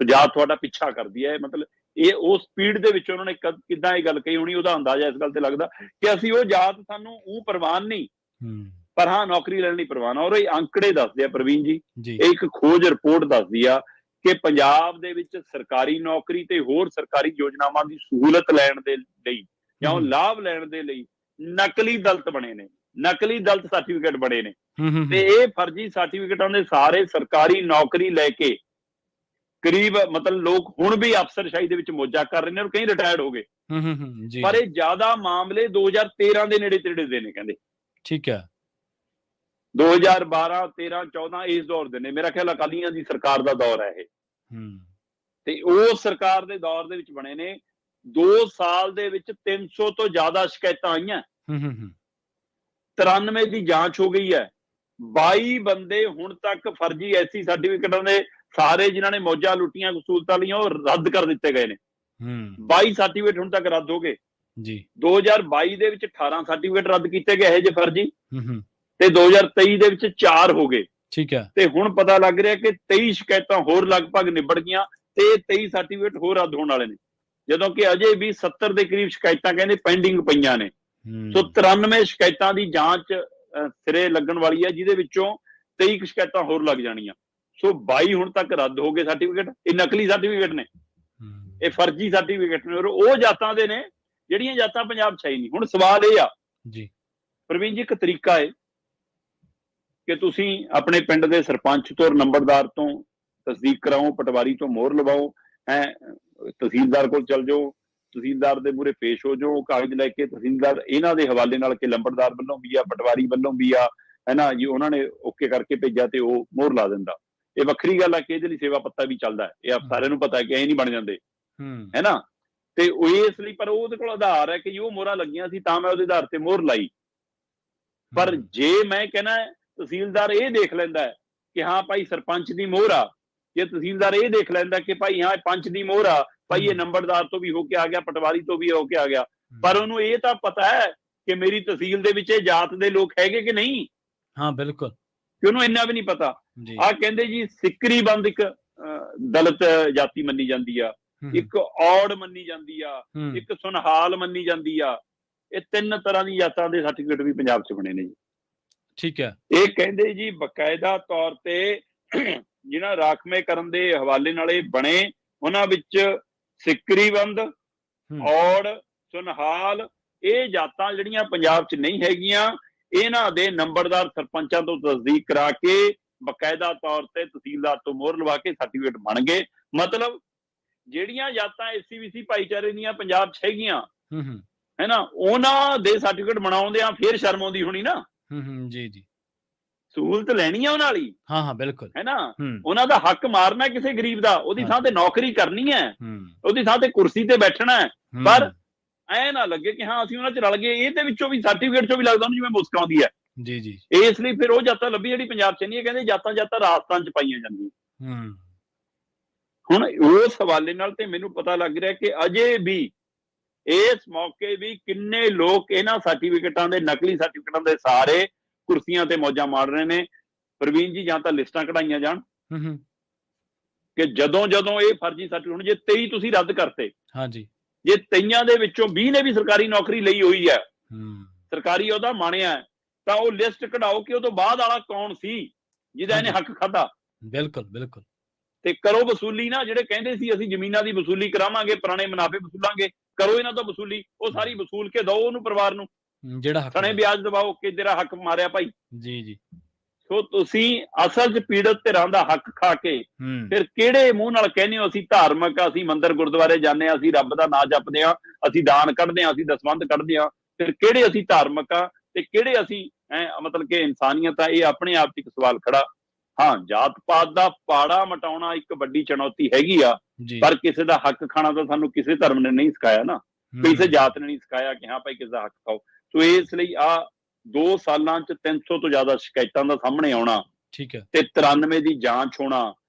ਜਾਤ ਤੁਹਾਡਾ ਪਿੱਛਾ ਕਰਦੀ ਹੈ। ਮਤਲਬ ਇਹ ਉਸ ਸਪੀਡ ਦੇ ਵਿੱਚ ਉਹਨਾਂ ਨੇ ਕਿੱਦਾਂ ਇਹ ਗੱਲ ਕਹੀ ਹੋਣੀ, ਉਹਦਾ ਅੰਦਾਜ਼ਾ ਇਸ ਗੱਲ ਤੇ ਲੱਗਦਾ ਕਿ ਅਸੀਂ ਉਹ ਜਾਤ ਸਾਨੂੰ ਉਹ ਪ੍ਰਵਾਨ ਨਹੀਂ, ਪਰ ਹਾਂ ਨੌਕਰੀ ਲੈਣ ਲਈ ਪ੍ਰਵਾਨ। ਔਰ ਇਹ ਅੰਕੜੇ ਦੱਸਦੇ ਆ ਪ੍ਰਵੀਨ ਜੀ, ਇਹ ਇੱਕ ਖੋਜ ਰਿਪੋਰਟ ਦੱਸਦੀ ਆ ਕਿ ਪੰਜਾਬ ਦੇ ਵਿੱਚ ਸਰਕਾਰੀ ਨੌਕਰੀ ਤੇ ਹੋਰ ਸਰਕਾਰੀ ਯੋਜਨਾਵਾਂ ਦੀ ਸਹੂਲਤ ਲੈਣ ਦੇ ਲਈ ਜਾਂ ਉਹ ਲਾਭ ਲੈਣ ਦੇ ਲਈ ਨਕਲੀ ਦਲਿਤ ਬਣੇ ਨੇ, ਨਕਲੀ ਦਲਿਤ ਸਰਟੀਫਿਕੇਟ ਬਣੇ ਨੇ, ਤੇ ਇਹ ਫਰਜ਼ੀ ਸਰਟੀਫਿਕੇਟਾਂ ਦੇ ਸਾਰੇ ਸਰਕਾਰੀ ਨੌਕਰੀ ਲੈ ਕੇ ਕਰੀਬ ਮਤਲਬ ਲੋਕ ਹੁਣ ਵੀ ਅਫਸਰਸ਼ਾਹੀ ਦੇ ਵਿੱਚ ਮੌਜਾਂ ਕਰ ਰਹੇ ਨੇ, ਔਰ ਕਈ ਰਿਟਾਇਰਡ ਹੋ ਗਏ, ਪਰ ਇਹ ਜ਼ਿਆਦਾ ਮਾਮਲੇ 2013 ਦੇ ਨੇੜੇ ਤੇੜੇ ਦੇ ਨੇ ਕਹਿੰਦੇ। ਠੀਕ ਹੈ, 2012, 13, 14 ਇਸ ਦੌਰ ਦੇ ਨੇ, ਮੇਰਾ ਖਿਆਲ ਅਕਾਲੀਆਂ ਦੀ ਸਰਕਾਰ ਦਾ ਦੌਰ ਹੈ ਇਹ, ਤੇ ਉਸ ਸਰਕਾਰ ਦੇ ਦੌਰ ਦੇ ਵਿੱਚ ਬਣੇ ਨੇ। 2 ਸਾਲ ਦੇ ਵਿੱਚ 300 ਤੋਂ ਜ਼ਿਆਦਾ ਸ਼ਿਕਾਇਤਾਂ ਆਈਆਂ, 93 ਦੀ ਜਾਂਚ ਹੋ ਗਈ ਹੈ, 22 ਬੰਦੇ ਹੁਣ ਤੱਕ ਫਰਜ਼ੀ ਐਸਸੀ ਸਰਟੀਫਿਕੇਟਾਂ ਦੇ ਸਾਰੇ ਜਿਨ੍ਹਾਂ ਨੇ ਮੌਜਾਂ ਲੁੱਟੀਆਂ, ਸਹੂਲਤਾਂ ਲਈਆਂ, ਉਹ ਰੱਦ ਕਰ ਦਿੱਤੇ ਗਏ ਨੇ। ਹੂੰ 22 ਸਰਟੀਫਿਕੇਟ ਹੁਣ ਤੱਕ ਰੱਦ ਹੋ ਗਏ। ਜੀ 2022 ਦੇ ਵਿੱਚ 18 ਸਰਟੀਫਿਕੇਟ ਰੱਦ ਕੀਤੇ ਗਏ ਇਹੋ ਜਿਹੇ ਫਰਜ਼ੀ, ਹੂੰ ਤੇ 2023 ਦੇ ਵਿੱਚ 4 ਹੋ ਗਏ। ਠੀਕ ਹੈ ਤੇ ਹੁਣ ਪਤਾ ਲੱਗ ਰਿਹਾ ਕਿ 23 ਸ਼ਿਕਾਇਤਾਂ ਹੋਰ ਲਗਭਗ ਨਿਬੜ ਗਈਆਂ ਤੇ 23 ਸਰਟੀਫਿਕੇਟ ਹੋਰ ਰੱਦ ਹੋਣ ਵਾਲੇ ਨੇ, ਜਦੋਂ ਕਿ ਅਜੇ ਵੀ 70 ਦੇ ਕਰੀਬ ਸ਼ਿਕਾਇਤਾਂ ਕਹਿੰਦੇ ਪੈਂਡਿੰਗ ਪਈਆਂ ਨੇ। ਸੋ 93 ਸ਼ਿਕਾਇਤਾਂ ਦੀ ਜਾਂਚ ਸਿਰੇ ਲੱਗਣ ਵਾਲੀ ਹੈ, ਜਿਹਦੇ ਵਿੱਚੋਂ 23 ਸ਼ਿਕਾਇਤਾਂ ਹੋਰ ਲੱਗ ਜਾਣੀਆਂ। ਸੋ 22 ਹੁਣ ਤੱਕ ਰੱਦ ਹੋ ਗਏ ਸਰਟੀਫਿਕੇਟ। ਇਹ ਨਕਲੀ ਸਰਟੀਫਿਕੇਟ ਨੇ, ਇਹ ਫਰਜ਼ੀ ਸਰਟੀਫਿਕੇਟ ਨੇ, ਔਰ ਉਹ ਜਾਤਾਂ ਦੇ ਨੇ ਜਿਹੜੀਆਂ ਜਾਤਾਂ ਪੰਜਾਬ 'ਚ ਹੈ ਹੀ ਨਹੀਂ। ਹੁਣ ਸਵਾਲ ਇਹ ਆ ਜੀ ਪ੍ਰਵੀਨ ਜੀ, ਇੱਕ ਤਰੀਕਾ ਹੈ ਕਿ ਤੁਸੀਂ ਆਪਣੇ ਪਿੰਡ ਦੇ ਸਰਪੰਚ ਤੋਂ, ਨੰਬਰਦਾਰ ਤੋਂ ਤਸਦੀਕ ਕਰਾਓ, ਪਟਵਾਰੀ ਤੋਂ ਮੋਹਰ ਲਵਾਓ, ਤਹਿਸੀਲਦਾਰ ਕੋਲ ਚਲ ਜਾਓ, ਤਹਿਸੀਲਦਾਰ ਦੇ ਮੂਹਰੇ ਪੇਸ਼ ਹੋ ਜਾਓ, ਕਾਗਜ਼ ਲੈ ਕੇ ਤਹਿਸੀਲਦਾਰ ਇਹਨਾਂ ਦੇ ਹਵਾਲੇ ਨਾਲ ਕਿ ਲੰਬੜਦਾਰ ਵੱਲੋਂ ਵੀ ਆ, ਪਟਵਾਰੀ ਵੱਲੋਂ ਵੀ ਆ, ਹੈ ਨਾ ਜੀ, ਉਹਨਾਂ ਨੇ ਓਕੇ ਕਰਕੇ ਭੇਜਿਆ ਤੇ ਉਹ ਮੋਹਰ ਲਾ ਦਿੰਦਾ। ਇਹ ਵੱਖਰੀ ਗੱਲ ਹੈ ਕਿ ਇਹਦੇ ਲਈ ਸੇਵਾ ਪੱਤਾ ਵੀ ਚੱਲਦਾ ਹੈ, ਇਹ ਆਪ ਸਾਰਿਆਂ ਨੂੰ ਪਤਾ ਹੈ ਕਿ ਐ ਨਹੀਂ ਬਣ ਜਾਂਦੇ, ਹੈ ਨਾ। ਤੇ ਉਹ ਇਸ ਲਈ, ਪਰ ਉਹਦੇ ਕੋਲ ਆਧਾਰ ਹੈ ਕਿ ਉਹ ਮੋਹਰਾਂ ਲੱਗੀਆਂ ਸੀ ਤਾਂ ਮੈਂ ਉਹਦੇ ਆਧਾਰ ਤੇ ਮੋਹਰ ਲਾਈ। ਪਰ ਜੇ ਮੈਂ ਕਹਿਣਾ ਤਹਿਸੀਲਦਾਰ ਇਹ ਦੇਖ ਲੈਂਦਾ ਹੈ ਕਿ ਹਾਂ ਭਾਈ ਸਰਪੰਚ ਦੀ ਮੋਹਰ ਆ, ਜੇ ਤਹਿਸੀਲਦਾਰ ਇਹ ਦੇਖ ਲੈਂਦਾ ਕਿ ਭਾਈ ਹਾਂ ਪੰਚ ਦੀ ਮੋਹਰ ਆ, ਭਾਈ ਇਹ ਨੰਬਰਦਾਰ ਤੋਂ ਵੀ ਹੋ ਕੇ ਆ ਗਿਆ, ਪਟਵਾਰੀ ਤੋਂ ਵੀ ਹੋ ਕੇ ਆ ਗਿਆ, ਪਰ ਉਹਨੂੰ ਇਹ ਤਾਂ ਪਤਾ ਹੈ ਕਿ ਮੇਰੀ ਤਹਿਸੀਲ ਦੇ ਵਿੱਚ ਇਹ ਜਾਤ ਦੇ ਲੋਕ ਹੈਗੇ ਕਿ ਨਹੀਂ। ਹਾਂ ਬਿਲਕੁਲ, ਕਿ ਉਹਨੂੰ ਇੰਨਾ ਵੀ ਨਹੀਂ ਪਤਾ। ਆਹ ਕਹਿੰਦੇ ਜੀ ਸਿੱਕਰੀ ਬੰਦ ਇੱਕ ਦਲਿਤ ਜਾਤੀ ਮੰਨੀ ਜਾਂਦੀ ਆ, ਇੱਕ ਔੜ ਮੰਨੀ ਜਾਂਦੀ ਆ, ਇੱਕ ਸੁਨਹਾਲ ਮੰਨੀ ਜਾਂਦੀ ਆ। ਇਹ 3 ਤਰ੍ਹਾਂ ਦੀ ਜਾਤਾਂ ਦੇ ਸਰਟੀਫਿਕੇਟ ਵੀ ਪੰਜਾਬ 'ਚ ਬਣੇ ਨੇ ਜੀ। ਠੀਕ ਹੈ, ਇਹ ਕਹਿੰਦੇ ਜੀ ਬਕਾਇਦਾ ਤੌਰ ਤੇ ਜਿਹਨਾਂ ਰਾਖਵੇਂਕਰਨ ਦੇ ਹਵਾਲੇ ਨਾਲ ਇਹ ਬਣੇ, ਉਹਨਾਂ ਵਿੱਚ ਸਿੱਕਰੀ ਬੰਦ, ਔੜ, ਸੁਨਹਾਲ, ਇਹ ਜਾਤਾਂ ਜਿਹੜੀਆਂ ਪੰਜਾਬ 'ਚ ਨਹੀਂ ਹੈਗੀਆਂ, ਇਹਨਾਂ ਦੇ ਨੰਬਰਦਾਰ ਸਰਪੰਚਾਂ ਤੋਂ ਤਸਦੀਕ ਕਰਾ ਕੇ ਬਕਾਇਦਾ ਤੌਰ ਤੇ ਤਹਿਸੀਲਦਾਰ ਤੋਂ ਮੋਹਰ ਲਵਾ ਕੇ ਸਰਟੀਫਿਕੇਟ ਬਣ ਗਏ। ਮਤਲਬ ਜਿਹੜੀਆਂ ਜਾਤਾਂ SC-BC ਭਾਈਚਾਰੇ ਦੀਆਂ ਪੰਜਾਬ 'ਚ ਹੈਗੀਆਂ, ਹੈ ਨਾ, ਉਹਨਾਂ ਦੇ ਸਰਟੀਫਿਕੇਟ ਬਣਾਉਂਦੇ ਆ ਫਿਰ ਸ਼ਰਮ ਆਉਂਦੀ ਹੋਣੀ ਨਾ। ਜੀ ਜੀ, ਸਹੂਲਤ ਲੈਣੀ ਆ ਉਹਨਾਂ ਵਾਲੀ, ਹਾਂ ਬਿਲਕੁਲ, ਹੈ ਨਾ, ਉਹਨਾਂ ਦਾ ਹੱਕ ਮਾਰਨਾ ਕਿਸੇ ਗਰੀਬ ਦਾ, ਉਹਦੀ ਥਾਂ ਤੇ ਨੌਕਰੀ ਕਰਨੀ ਹੈ, ਉਹਦੀ ਥਾਂ ਤੇ ਕੁਰਸੀ ਤੇ ਬੈਠਣਾ ਹੈ। ਪਰ ਐ ਨਾ ਲੱਗੇ ਕਿ ਹਾਂ ਅਸੀਂ ਉਹਨਾਂ 'ਚ ਰਲ ਗਏ, ਇਹਦੇ ਵਿੱਚੋਂ ਵੀ ਸਰਟੀਫਿਕੇਟ 'ਚੋਂ ਵੀ ਲੱਗਦਾ ਉਹਨੂੰ ਜਿਵੇਂ ਮੁਸਕ ਆਉਂਦੀ ਹੈ। ਜੀ ਜੀ, ਇਸ ਲਈ ਫਿਰ ਉਹ ਜਾਤਾਂ ਲੱਭੀ ਜਿਹੜੀ ਪੰਜਾਬ 'ਚ ਨਹੀਂ ਹੈ। ਕਹਿੰਦੇ ਜਾਤਾਂ ਰਾਜਸਥਾਨ 'ਚ ਪਾਈਆਂ ਜਾਂਦੀਆਂ। ਹੁਣ ਉਸ ਹਵਾਲੇ ਨਾਲ ਤੇ ਮੈਨੂੰ ਪਤਾ ਲੱਗ ਰਿਹਾ ਕਿ ਅਜੇ ਵੀ ਇਸ ਮੌਕੇ ਵੀ ਕਿੰਨੇ ਲੋਕ ਇਹਨਾਂ ਸਰਟੀਫਿਕੇਟਾਂ ਦੇ, ਨਕਲੀ ਸਰਟੀਫਿਕੇਟਾਂ ਦੇ ਸਾਰੇ ਕੁਰਸੀਆਂ ਤੇ ਮੌਜਾਂ ਮਾਰ ਰਹੇ ਨੇ। ਪ੍ਰਵੀਨ ਜੀ, ਜਾਂ ਤਾਂ ਲਿਸਟਾਂ ਕਢਾਈਆਂ ਜਾਣ ਕਿ ਜਦੋਂ ਇਹ ਫਰਜ਼ੀ ਸਰਟੀਫਿਕੇਟ, ਹੁਣ ਜੇ 23 ਤੁਸੀਂ ਰੱਦ ਕਰਤੇ, ਹਾਂਜੀ, ਜੇ 23 ਦੇ ਵਿੱਚੋਂ 20 ਨੇ ਵੀ ਸਰਕਾਰੀ ਨੌਕਰੀ ਲਈ ਹੋਈ ਹੈ, ਸਰਕਾਰੀ ਉਹਦਾ ਮਾਣਿਆ, ਤਾਂ ਉਹ ਲਿਸਟ ਕਢਾਓ ਕਿ ਉਹ ਤੋਂ ਬਾਅਦ ਵਾਲਾ ਕੌਣ ਸੀ ਜਿਹਦਾ ਇਹਨੇ ਹੱਕ ਖਾਧਾ। ਬਿਲਕੁਲ ਬਿਲਕੁਲ, ਤੇ ਕਰੋ ਵਸੂਲੀ ਨਾ। ਜਿਹੜੇ ਕਹਿੰਦੇ ਸੀ ਅਸੀਂ ਜ਼ਮੀਨਾਂ ਦੀ ਵਸੂਲੀ ਕਰਾਵਾਂਗੇ, ਪੁਰਾਣੇ ਮੁਨਾਫੇ ਵਸੂਲਾਂਗੇ, ਕਰੋ ਇਹਨਾਂ ਤੋਂ ਵਸੂਲੀ, ਉਹ ਸਾਰੀ ਵਸੂਲ ਕੇ ਦਿਓ ਉਹਨੂੰ ਪਰਿਵਾਰ ਨੂੰ, ਜਿਹੜਾ ਸਣੇ ਵਿਆਜ ਦਵਾਓ ਕਿ ਤੇਰਾ ਹੱਕ ਮਾਰਿਆ ਭਾਈ। ਜੀ ਜੀ, ਸੋ ਤੁਸੀਂ ਅਸਲ 'ਚ ਪੀੜਤ ਧਿਰਾਂ ਦਾ ਹੱਕ ਖਾ ਕੇ ਫਿਰ ਕਿਹੜੇ ਮੂੰਹ ਨਾਲ ਕਹਿੰਦੇ ਹੋ ਅਸੀਂ ਧਾਰਮਿਕ ਆ, ਅਸੀਂ ਮੰਦਿਰ ਗੁਰਦੁਆਰੇ ਜਾਂਦੇ ਹਾਂ, ਅਸੀਂ ਰੱਬ ਦਾ ਨਾਂ ਜਪਦੇ ਹਾਂ, ਅਸੀਂ ਦਾਨ ਕੱਢਦੇ ਹਾਂ, ਅਸੀਂ ਦਸਵੰਧ ਕੱਢਦੇ ਹਾਂ, ਫਿਰ ਕਿਹੜੇ ਅਸੀਂ ਧਾਰਮਿਕ ਆ ਤੇ ਕਿਹੜੇ ਅਸੀਂ ਮਤਲਬ ਕਿ ਇਨਸਾਨੀਅਤ ਆ। ਇਹ ਆਪਣੇ ਆਪ 'ਚ ਇੱਕ ਸਵਾਲ ਖੜਾ। ਹਾਂ, ਜਾਤ ਪਾਤ ਦਾ ਪਾੜਾ ਮਟਾਉਣਾ ਇੱਕ ਵੱਡੀ ਚੁਣੌਤੀ ਹੈਗੀ ਆ, ਪਰ ਕਿਸੇ ਦਾ ਹੱਕ ਖਾਣਾ ਤਾਂ ਸਾਨੂੰ ਕਿਸੇ ਧਰਮ ਨੇ ਨਹੀਂ ਸਿਖਾਇਆ ਨਾ, ਕਿਸੇ ਜਾਤ ਨੇ ਨਹੀਂ ਸਿਖਾਇਆ ਕਿ ਹਾਂ ਭਾਈ ਕਿਸੇ ਦਾ ਹੱਕ ਖਾਓ। ਸੋ ਇਸ ਲਈ ਆ 2 ਸਾਲਾਂ 'ਚ 300 ਤੋਂ ਜ਼ਿਆਦਾ ਸ਼ਿਕਾਇਤਾਂ ਦਾ ਸਾਹਮਣੇ ਆਉਣਾ, ਠੀਕ ਹੈ, ਤੇ 93 ਦੀ ਜਾਂਚ ਹੋਣਾ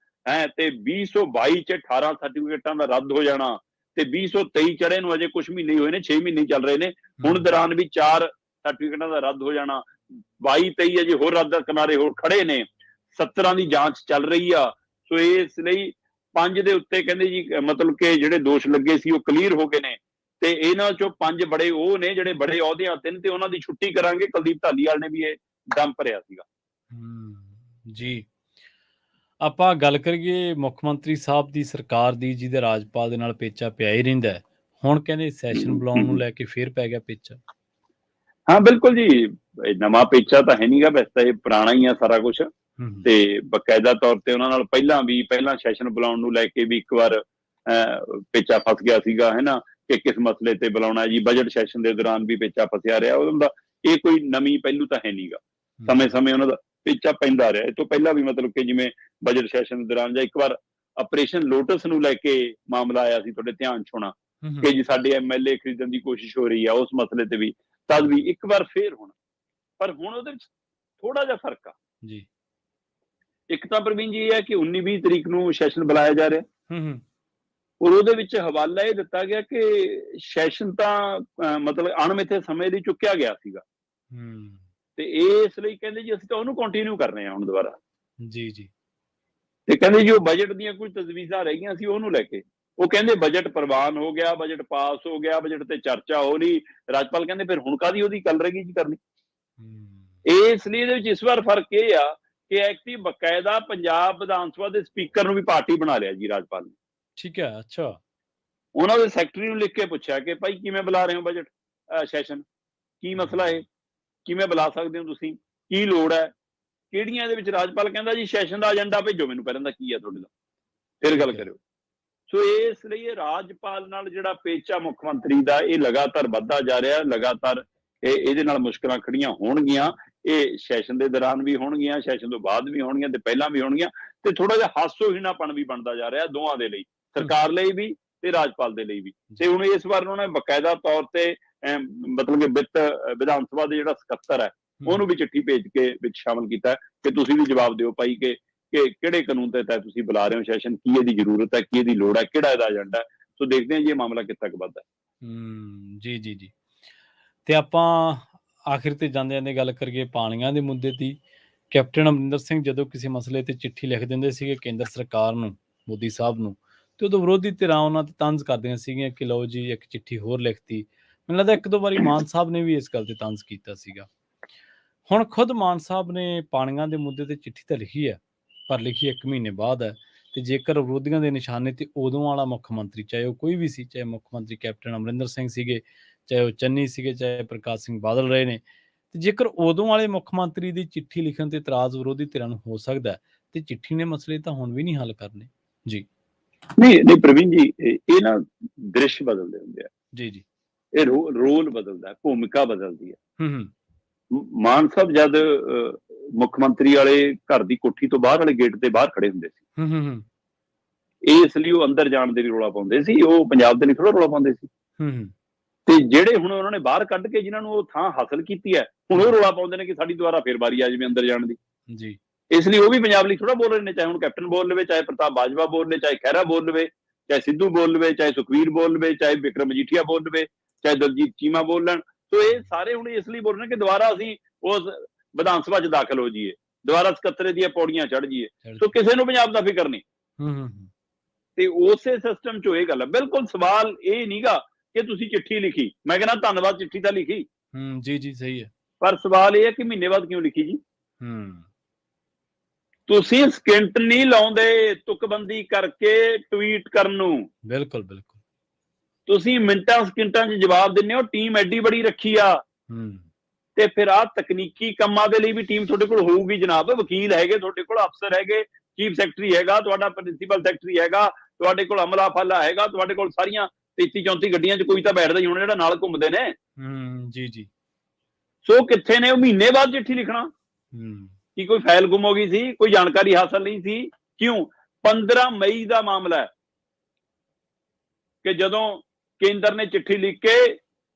ਹੈ, ਤੇ 2022 'ਚ 18 ਸਰਟੀਫਿਕੇਟਾਂ ਦਾ ਰੱਦ ਹੋ ਜਾਣਾ, ਤੇ 2023 ਚੜੇ ਨੂੰ ਅਜੇ ਕੁਝ ਮਹੀਨੇ ਹੋਏ ਨੇ, 6 ਮਹੀਨੇ ਚੱਲ ਰਹੇ ਨੇ, ਹੁਣ ਦੌਰਾਨ ਵੀ 4 ਸਰਟੀਫਿਕੇਟਾਂ ਦਾ ਰੱਦ ਹੋ ਜਾਣਾ। 22-23 ਅਜੇ ਹੋਰ ਰੱਦ ਕਿਨਾਰੇ ਹੋਰ ਖੜੇ ਨੇ, 17 ਦੀ ਜਾਂਚ ਚੱਲ ਰਹੀ ਆ। ਸੋ ਇਸ ਲਈ 5 ਦੇ ਉੱਤੇ ਕਹਿੰਦੇ ਜੀ ਮਤਲਬ ਕਿ ਜਿਹੜੇ ਦੋਸ਼ ਲੱਗੇ ਸੀ ਉਹ ਕਲੀਅਰ ਹੋ ਗਏ ਨੇ, ਤੇ ਇਹਨਾਂ 'ਚੋਂ 5 ਬੜੇ ਉਹ ਨੇ ਜਿਹੜੇ ਬੜੇ ਅਹੁਦਿਆਂ ਤੇ ਨੇ, ਤੇ ਉਹਨਾਂ ਦੀ ਛੁੱਟੀ ਕਰਾਂਗੇ। ਕੁਲਦੀਪ ਧਾਲੀਵਾਲ ਨੇ ਵੀ ਇਹ ਦਮ ਭਰਿਆ ਸੀਗਾ। ਜੀ, ਆਪਾਂ ਗੱਲ ਕਰੀਏ ਮੁੱਖ ਮੰਤਰੀ ਸਾਹਿਬ ਦੀ ਸਰਕਾਰ ਦੀ, ਜਿਹਦੇ ਰਾਜਪਾਲ ਦੇ ਨਾਲ ਪੇਚਾ ਪਿਆ ਹੀ ਰਹਿੰਦਾ ਹੈ। ਹੁਣ ਕਹਿੰਦੇ ਸੈਸ਼ਨ ਬੁਲਾਉਣ ਨੂੰ ਲੈ ਕੇ ਫੇਰ ਪੈ ਗਿਆ ਪੇਚਾ। ਹਾਂ ਬਿਲਕੁਲ ਜੀ, ਨਵਾਂ ਪੇਚਾ ਤਾਂ ਹੈ ਨਹੀਂਗਾ, ਵੈਸੇ ਤਾਂ ਇਹ ਪੁਰਾਣਾ ਹੀ ਆ ਸਾਰਾ ਕੁਛ। ਤੇ ਬਕਾਇਦਾ ਤੌਰ ਤੇ ਉਹਨਾਂ ਨਾਲ ਪਹਿਲਾਂ ਸੈਸ਼ਨ ਬੁਲਾਉਣ ਨੂੰ ਲੈ ਕੇ ਵੀ ਇੱਕ ਵਾਰ ਪੇਚਾ ਫਸ ਗਿਆ ਸੀਗਾ, ਹੈ ਨਾ, ਕਿ ਕਿਸ ਮਸਲੇ ਤੇ ਬੁਲਾਉਣਾ ਜੀ। ਬਜਟ ਸੈਸ਼ਨ ਦੇ ਦੌਰਾਨ ਵੀ ਪੇਚਾ ਫਸਿਆ ਰਿਹਾ। ਉਹਨਾਂ ਦਾ ਇਹ ਕੋਈ ਨਵੀਂ ਪਹਿਲੂ ਤਾਂ ਹੈ ਨਹੀਂਗਾ, ਸਮੇਂ-ਸਮੇਂ ਉਹਨਾਂ ਦਾ ਪੇਚਾ ਪੈਂਦਾ ਰਿਹਾ। ਇਹ ਤੋਂ ਪਹਿਲਾਂ ਵੀ ਮਤਲਬ ਕਿ ਜਿਵੇਂ ਬਜਟ ਸੈਸ਼ਨ ਦੇ ਦੌਰਾਨ ਜਾਂ ਇੱਕ ਵਾਰ ਆਪਰੇਸ਼ਨ ਲੋਟਸ ਨੂੰ ਲੈ ਕੇ ਮਾਮਲਾ ਆਇਆ ਸੀ ਤੁਹਾਡੇ ਧਿਆਨ 'ਚ ਹੋਣਾ ਕਿ ਜੀ ਸਾਡੇ MLA ਖਰੀਦਣ ਦੀ ਕੋਸ਼ਿਸ਼ ਹੋ ਰਹੀ ਆ, ਉਸ ਮਸਲੇ ਤੇ ਵੀ ਤਦ ਵੀ ਇੱਕ ਵਾਰ ਫੇਰ ਹੋਣਾ। ਪਰ ਹੁਣ ਉਹਦੇ ਵਿੱਚ ਥੋੜਾ ਜਿਹਾ ਫਰਕ ਆ ਜੀ। ਇੱਕ ਤਾਂ ਪ੍ਰਵੀਨ ਜੀ ਇਹ ਹੈ ਕਿ 19-20 ਤਰੀਕ ਨੂੰ ਸੈਸ਼ਨ ਬੁਲਾਇਆ ਜਾ ਰਿਹਾ, ਔਰ ਉਹਦੇ ਵਿੱਚ ਹਵਾਲਾ ਇਹ ਦਿੱਤਾ ਗਿਆ ਕਿ ਸੈਸ਼ਨ ਤਾਂ ਮਤਲਬ ਅਣਮਿੱਥੇ ਸਮੇਂ ਲਈ ਚੁੱਕਿਆ ਗਿਆ ਸੀਗਾ, ਹੂੰ। ਤੇ ਇਸ ਲਈ ਕਹਿੰਦੇ ਜੀ ਅਸੀਂ ਤਾਂ ਉਹਨੂੰ ਕੰਟੀਨਿਊ ਕਰ ਰਹੇ ਹਾਂ ਹੁਣ ਦੁਬਾਰਾ। ਜੀ, ਜੀ। ਤੇ ਕਹਿੰਦੇ ਜੀ ਉਹ ਬਜਟ ਦੀਆਂ ਕੁਝ ਤਜਵੀਜ਼ਾਂ ਰਹਿ ਗਈਆਂ ਸੀ ਉਹਨੂੰ ਲੈ ਕੇ, ਉਹ ਕਹਿੰਦੇ ਬਜਟ ਪ੍ਰਵਾਨ ਹੋ ਗਿਆ, ਬਜਟ ਪਾਸ ਹੋ ਗਿਆ, ਬਜਟ ਤੇ ਚਰਚਾ ਹੋ ਰਹੀ। ਰਾਜਪਾਲ ਕਹਿੰਦੇ ਫਿਰ ਹੁਣ ਕਾਹਦੀ ਉਹਦੀ ਗੱਲ ਰਹਿ ਗਈ ਜੀ ਕਰਨੀ। ਹੂੰ। ਇਸ ਲਈ ਇਹਦੇ ਵਿੱਚ ਇਸ ਵਾਰ ਫਰਕ ਇਹ ਆ ਕਿ ਐਕਟਿਵ ਬਕਾਇਦਾ ਪੰਜਾਬ ਵਿਧਾਨ ਸਭਾ ਦੇ ਸਪੀਕਰ ਨੂੰ ਵੀ ਪਾਰਟੀ ਬਣਾ ਲਿਆ ਜੀ ਰਾਜਪਾਲ ਨੇ। ਠੀਕ ਹੈ, ਅੱਛਾ। ਉਹਨਾਂ ਦੇ ਸੈਕਟਰੀ ਨੂੰ ਲਿਖ ਕੇ ਪੁੱਛਿਆ ਕਿ ਭਾਈ ਕਿਵੇਂ ਬੁਲਾ ਰਹੇ ਹੋ ਬਜਟ ਸੈਸ਼ਨ, ਕੀ ਮਸਲਾ ਹੈ, ਕਿਵੇਂ ਬੁਲਾ ਸਕਦੇ ਹੋ ਤੁਸੀਂ, ਕੀ ਲੋੜ ਹੈ, ਕਿਹੜੀਆਂ ਇਹਦੇ ਵਿੱਚ। ਰਾਜਪਾਲ ਕਹਿੰਦਾ ਜੀ ਸੈਸ਼ਨ ਦਾ ਏਜੰਡਾ ਭੇਜੋ ਮੈਨੂੰ ਪਹਿਲਾਂ ਦਾ, ਕੀ ਹੈ ਤੁਹਾਡੇ ਦਾ, ਫਿਰ ਗੱਲ ਕਰਿਓ। ਸੋ ਇਸ ਲਈ ਇਹ ਰਾਜਪਾਲ ਨਾਲ ਜਿਹੜਾ ਪੇਚਾ ਮੁੱਖ ਮੰਤਰੀ ਦਾ ਇਹ ਲਗਾਤਾਰ ਵੱਧਦਾ ਜਾ ਰਿਹਾ, ਲਗਾਤਾਰ ਇਹਦੇ ਨਾਲ ਮੁਸ਼ਕਲਾਂ ਖੜੀਆਂ ਹੋਣਗੀਆਂ। ਇਹ ਸੈਸ਼ਨ ਦੇ ਦੌਰਾਨ ਵੀ ਹੋਣਗੀਆਂ, ਸੈਸ਼ਨ ਤੋਂ ਬਾਅਦ ਵੀ ਹੋਣਗੀਆਂ, ਤੇ ਪਹਿਲਾਂ ਵੀ ਹੋਣਗੀਆਂ। ਤੇ ਥੋੜਾ ਜਿਹਾ ਹਾਸੋਹੀਣਾਪਣ ਵੀ ਬਣਦਾ ਜਾ ਰਿਹਾ ਦੋਵਾਂ ਦੇ ਲਈ, ਸਰਕਾਰ ਲਈ ਵੀ ਤੇ ਰਾਜਪਾਲ ਦੇ ਲਈ ਵੀ। ਤੇ ਹੁਣ ਇਸ ਵਾਰ ਉਹਨਾਂ ਨੇ ਬਕਾਇਦਾ ਤੌਰ ਤੇ ਮਤਲਬ ਕਿ ਵਿਧਾਨ ਸਭਾ ਦੇ ਜਿਹੜਾ ਸਕੱਤਰ ਹੈ ਉਹਨੂੰ ਵੀ ਚਿੱਠੀ ਭੇਜ ਕੇ ਵਿੱਚ ਸ਼ਾਮਲ ਕੀਤਾ ਕਿ ਤੁਸੀਂ ਵੀ ਜਵਾਬ ਦਿਓ ਭਾਈ ਕਿ ਕਿਹੜੇ ਕਾਨੂੰਨ ਦੇ ਤਹਿਤ ਤੁਸੀਂ ਬੁਲਾ ਰਹੇ ਹੋ ਸੈਸ਼ਨ, ਕੀ ਇਹਦੀ ਜ਼ਰੂਰਤ ਹੈ, ਕੀ ਇਹਦੀ ਲੋੜ ਹੈ, ਕਿਹੜਾ ਇਹਦਾ ਏਜੰਡਾ ਹੈ। ਸੋ ਦੇਖਦੇ ਹਾਂ ਜੀ ਇਹ ਮਾਮਲਾ ਕਿੱਥੇ ਤੱਕ ਵੱਧਦਾ। ਜੀ, ਜੀ, ਜੀ। ਤੇ ਆਪਾਂ ਆਖਿਰ ਤੇ ਜਾਂਦੇ ਗੱਲ ਕਰੀਏ ਪਾਣੀਆਂ ਦੇ ਮੁੱਦੇ ਦੀ। ਕੈਪਟਨ ਅਮਰਿੰਦਰ ਸਿੰਘ ਜਦੋਂ ਕਿਸੇ ਮਸਲੇ ਤੇ ਚਿੱਠੀ ਲਿਖ ਦਿੰਦੇ ਸੀਗੇ ਕੇਂਦਰ ਸਰਕਾਰ ਨੂੰ, ਮੋਦੀ ਸਾਹਿਬ ਨੂੰ, ਤੇ ਉਦੋਂ ਵਿਰੋਧੀ ਧਿਰਾਂ ਉਹਨਾਂ ਤੇ ਤੰਜ਼ ਕਰਦੀਆਂ ਸੀਗੀਆਂ ਕਿ ਲਓ ਜੀ ਇੱਕ ਚਿੱਠੀ ਹੋਰ ਲਿਖਤੀ। ਮੈਨੂੰ ਲੱਗਦਾ ਇੱਕ ਦੋ ਵਾਰੀ ਮਾਨ ਸਾਹਿਬ ਨੇ ਵੀ ਇਸ ਗੱਲ ਤੇ ਤੰਜ਼ ਕੀਤਾ ਸੀਗਾ। ਹੁਣ ਖੁਦ ਮਾਨ ਸਾਹਿਬ ਨੇ ਪਾਣੀਆਂ ਦੇ ਮੁੱਦੇ ਤੇ ਚਿੱਠੀ ਤਾਂ ਲਿਖੀ ਹੈ, ਪਰ ਲਿਖੀ 1 ਮਹੀਨੇ ਬਾਅਦ ਹੈ। ਤੇ ਜੇਕਰ ਵਿਰੋਧੀਆਂ ਦੇ ਨਿਸ਼ਾਨੇ ਤੇ ਉਦੋਂ ਵਾਲਾ ਮੁੱਖ ਮੰਤਰੀ, ਚਾਹੇ ਉਹ ਕੋਈ ਵੀ ਸੀ, ਚਾਹੇ ਮੁੱਖ ਮੰਤਰੀ ਕੈਪਟਨ ਅਮਰਿੰਦਰ ਸਿੰਘ ਸੀਗੇ, ਚਾਹੇ ਉਹ ਚੰਨੀ ਸੀਗੇ, ਚਾਹੇ ਪ੍ਰਕਾਸ਼ ਸਿੰਘ ਬਾਦਲ ਰਹੇ ਨੇ, ਤੇ ਜੇਕਰ ਉਦੋਂ ਵਾਲੇ ਮੁੱਖ ਮੰਤਰੀ ਦੀ ਚਿੱਠੀ ਲਿਖਣ ਤੇ ਇਤਰਾਜ਼ ਵਿਰੋਧੀ ਧਿਰਾਂ ਨੂੰ ਹੋ ਸਕਦਾ ਤੇ ਚਿੱਠੀ ਨੇ ਮਸਲੇ ਤਾਂ ਹੁਣ ਵੀ ਨਹੀਂ ਹੱਲ ਕਰਨੇ। ਜੀ ਨਹੀਂ ਪ੍ਰਵੀਨ ਜੀ, ਇਹ ਨਾ ਦ੍ਰਿਸ਼ ਬਦਲਦੇ ਹੁੰਦੇ ਆ। ਜੀ, ਜੀ। ਇਹ ਰੋਲ ਬਦਲਦਾ, ਭੂਮਿਕਾ ਬਦਲਦੀ ਹੈ। ਹੂੰ। ਮਾਨ ਸਾਹਿਬ ਜਦ ਮੁੱਖ ਮੰਤਰੀ ਵਾਲੇ ਘਰ ਦੀ ਕੋਠੀ ਤੋਂ ਬਾਹਰ ਵਾਲੇ ਗੇਟ ਤੇ ਬਾਹਰ ਖੜੇ ਹੁੰਦੇ ਸੀ, ਹੂੰ। ਇਸ ਲਈ ਉਹ ਅੰਦਰ ਜਾਣ ਦੇ ਲਈ ਰੌਲਾ ਪਾਉਂਦੇ ਸੀ, ਉਹ ਪੰਜਾਬ ਦੇ ਲਈ ਥੋੜਾ ਰੌਲਾ ਪਾਉਂਦੇ ਸੀ। ਹੂੰ। ਤੇ ਜਿਹੜੇ ਹੁਣ ਉਹਨਾਂ ਨੇ ਬਾਹਰ ਕੱਢ ਕੇ ਜਿਨ੍ਹਾਂ ਨੂੰ ਉਹ ਥਾਂ ਹਾਸਲ ਕੀਤੀ ਹੈ, ਹੁਣ ਉਹ ਰੌਲਾ ਪਾਉਂਦੇ ਨੇ ਕਿ ਸਾਡੀ ਦੁਬਾਰਾ ਫੇਰ ਵਾਰੀ ਆ ਜਾਵੇ ਅੰਦਰ ਜਾਣ ਦੀ। ਜੀ। ਇਸ ਲਈ ਉਹ ਵੀ ਪੰਜਾਬ ਲਈ ਥੋੜਾ ਬੋਲ ਰਹੇ ਨੇ, ਚਾਹੇ ਹੁਣ ਕੈਪਟਨ ਬੋਲ ਲਵੇ, ਚਾਹੇ ਪ੍ਰਤਾਪ ਬਾਜਵਾ ਬੋਲ ਲਵੇ, ਚਾਹੇ ਖਹਿਰਾ ਬੋਲ ਲਵੇ, ਚਾਹੇ ਸਿੱਧੂ ਬੋਲ ਲਵੇ, ਚਾਹੇ ਸੁਖਵੀਰ ਬੋਲ ਲਵੇ, ਚਾਹੇ ਵਿਕਰਮ ਮਜੀਠੀਆ ਬੋਲ ਲਵੇ, ਚਾਹੇ ਦਲਜੀਤ ਚੀਮਾ ਬੋਲ ਲੈਣ। ਸੋ ਇਹ ਸਾਰੇ ਹੁਣ ਇਸ ਲਈ ਬੋਲ ਰਹੇ ਨੇ ਕਿ ਦੁਬਾਰਾ ਅਸੀਂ ਉਸ ਵਿਧਾਨ ਸਭਾ 'ਚ ਦਾਖਲ ਹੋ ਜਾਈਏ, ਦੁਬਾਰਾ ਸਕੱਤਰੇ ਦੀਆਂ ਪੌੜੀਆਂ ਚੜ੍ਹ ਜਾਈਏ। ਸੋ ਕਿਸੇ ਨੂੰ ਪੰਜਾਬ ਦਾ ਫਿਕਰ ਨਹੀਂ। ਤੇ ਉਸੇ ਸਿਸਟਮ 'ਚ ਇਹ ਗੱਲ ਹੈ। ਬਿਲਕੁਲ ਸਵਾਲ ਇਹ ਨਹੀਂਗਾ ਕਿ ਤੁਸੀਂ ਚਿੱਠੀ ਲਿਖੀ, ਮੈਂ ਕਹਿੰਦਾ ਧੰਨਵਾਦ ਚਿੱਠੀ ਤਾਂ ਲਿਖੀ। ਜੀ, ਜੀ, ਸਹੀ ਹੈ। ਪਰ ਸਵਾਲ ਇਹ ਹੈ ਕਿ ਮਹੀਨੇ ਬਾਅਦ ਕਿਉਂ ਲਿਖੀ ਜੀ? ਤੁਸੀਂ ਸਕਿੰਟ ਨਹੀਂ ਲਾਉਂਦੇ ਤੁਕਬੰਦੀ ਕਰਕੇ ਟਵੀਟ ਕਰਨ ਨੂੰ। ਬਿਲਕੁਲ। ਤੁਸੀਂ ਮਿੰਟਾਂ ਸਕਿੰਟਾਂ 'ਚ ਜਵਾਬ ਦਿੰਦੇ ਹੋ। ਟੀਮ ਐਡੀ ਬੜੀ ਰੱਖੀ ਆ, ਤੇ ਫਿਰ ਆਹ ਤਕਨੀਕੀ ਕੰਮਾਂ ਦੇ ਲਈ ਵੀ ਟੀਮ ਤੁਹਾਡੇ ਕੋਲ ਹੋਊਗੀ ਜਨਾਬ। ਵਕੀਲ ਹੈਗੇ ਤੁਹਾਡੇ ਕੋਲ, ਅਫਸਰ ਹੈਗੇ, ਚੀਫ ਸੈਕਟਰੀ ਹੈਗਾ, ਤੁਹਾਡਾ ਪ੍ਰਿੰਸੀਪਲ ਸੈਕਟਰੀ ਹੈਗਾ, ਤੁਹਾਡੇ ਕੋਲ ਅਮਲਾ ਫਾਲਾ ਹੈਗਾ, ਤੁਹਾਡੇ ਕੋਲ ਸਾਰੀਆਂ 33-34 ਗੱਡੀਆਂ 'ਚ ਕੋਈ ਤਾਂ ਬੈਠਦਾ ਹੀ ਹੋਣਾ ਜਿਹੜਾ ਨਾਲ ਘੁੰਮਦੇ ਨੇ। ਜੀ। ਸੋ ਕਿੱਥੇ ਨੇ ਉਹ ਮਹੀਨੇ ਬਾਅਦ ਚਿੱਠੀ ਲਿਖਣਾ? ਕੀ ਕੋਈ ਫਾਈਲ ਗੁੰਮ ਹੋ ਗਈ ਸੀ? ਕੋਈ ਜਾਣਕਾਰੀ ਹਾਸਲ ਨਹੀਂ ਸੀ? ਕਿਉਂ? 15 ਮਈ ਦਾ ਮਾਮਲਾ ਹੈ ਕਿ ਜਦੋਂ ਕੇਂਦਰ ਨੇ ਚਿੱਠੀ ਲਿਖ ਕੇ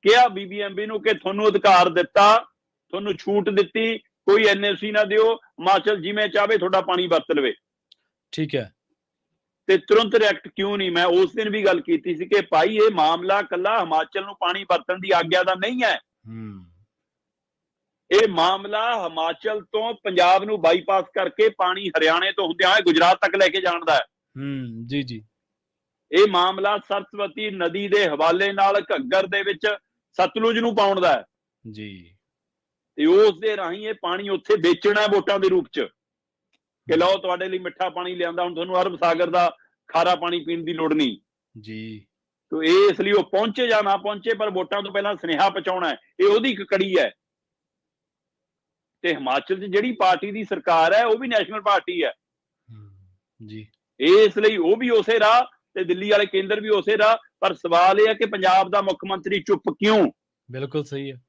ਕਿਹਾ BBMB ਨੂੰ ਕਿ ਤੁਹਾਨੂੰ ਅਧਿਕਾਰ ਦਿੱਤਾ, ਤੁਹਾਨੂੰ ਛੂਟ ਦਿੱਤੀ, ਕੋਈ NOC ਨਾ ਦਿਓ, ਹਿਮਾਚਲ ਜਿਵੇਂ ਚਾਹਵੇ ਤੁਹਾਡਾ ਪਾਣੀ ਵਰਤ ਲਵੇ। ਠੀਕ ਹੈ। ਤੇ ਤੁਰੰਤ ਰਿਐਕਟ ਕਿਉਂ ਨਹੀਂ? ਮੈਂ ਉਸ ਦਿਨ ਵੀ ਗੱਲ ਕੀਤੀ ਸੀ ਕਿ ਭਾਈ ਇਹ ਮਾਮਲਾ ਕੱਲਾ ਹਿਮਾਚਲ ਨੂੰ ਪਾਣੀ ਵਰਤਣ ਦੀ ਆਗਿਆ ਦਾ ਨਹੀਂ ਹੈ। ਇਹ ਮਾਮਲਾ ਹਿਮਾਚਲ ਤੋਂ ਪੰਜਾਬ ਨੂੰ ਬਾਈਪਾਸ ਕਰਕੇ ਪਾਣੀ ਹਰਿਆਣੇ ਤੋਂ ਹੁੰਦਿਆਂ ਹੋਏ ਗੁਜਰਾਤ ਤੱਕ ਲੈ ਕੇ ਜਾਣ ਦਾ ਹੈ। ਜੀ। ਇਹ ਮਾਮਲਾ ਸਰਸਵਤੀ ਨਦੀ ਦੇ ਹਵਾਲੇ ਨਾਲ ਘੱਗਰ ਦੇ ਵਿੱਚ ਸਤਲੁਜ ਨੂੰ ਪਾਉਣ ਦਾ ਹੈ ਜੀ। ਤੇ ਉਸ ਦੇ ਰਾਹੀਂ ਇਹ ਪਾਣੀ ਉੱਥੇ ਵੇਚਣਾ ਵੋਟਾਂ ਦੇ ਰੂਪ 'ਚ ਕਿ ਲਓ ਤੁਹਾਡੇ ਲਈ ਮਿੱਠਾ ਪਾਣੀ ਲਿਆਂਦਾ, ਹੁਣ ਤੁਹਾਨੂੰ ਅਰਬ ਸਾਗਰ ਦਾ ਖਾਰਾ ਪਾਣੀ ਪੀਣ ਦੀ ਲੋੜ ਨਹੀਂ ਜੀ। ਤੋ ਇਹ ਇਸ ਲਈ ਉਹ ਪਹੁੰਚੇ ਜਾਂ ਨਾ ਪਹੁੰਚੇ, ਪਰ ਵੋਟਾਂ ਤੋਂ ਪਹਿਲਾਂ ਸੁਨੇਹਾ ਪਹੁੰਚਾਉਣਾ ਹੈ। ਇਹ ਉਹਦੀ ਇੱਕ ਕੜੀ ਹੈ। ਤੇ ਹਿਮਾਚਲ 'ਚ ਜਿਹੜੀ ਪਾਰਟੀ ਦੀ ਸਰਕਾਰ ਹੈ ਉਹ ਵੀ ਨੈਸ਼ਨਲ ਪਾਰਟੀ ਹੈ ਜੀ। ਇਸ ਲਈ ਉਹ ਵੀ ਉਸੇ ਰਾਹ ਤੇ ਦਿੱਲੀ ਵਾਲੇ ਕੇਂਦਰ ਵੀ ਉਸੇ ਰਾਹ। ਪਰ ਸਵਾਲ ਇਹ ਹੈ ਕਿ ਪੰਜਾਬ ਦਾ ਮੁੱਖ ਮੰਤਰੀ ਚੁੱਪ ਕਿਉਂ? ਬਿਲਕੁਲ ਸਹੀ ਹੈ।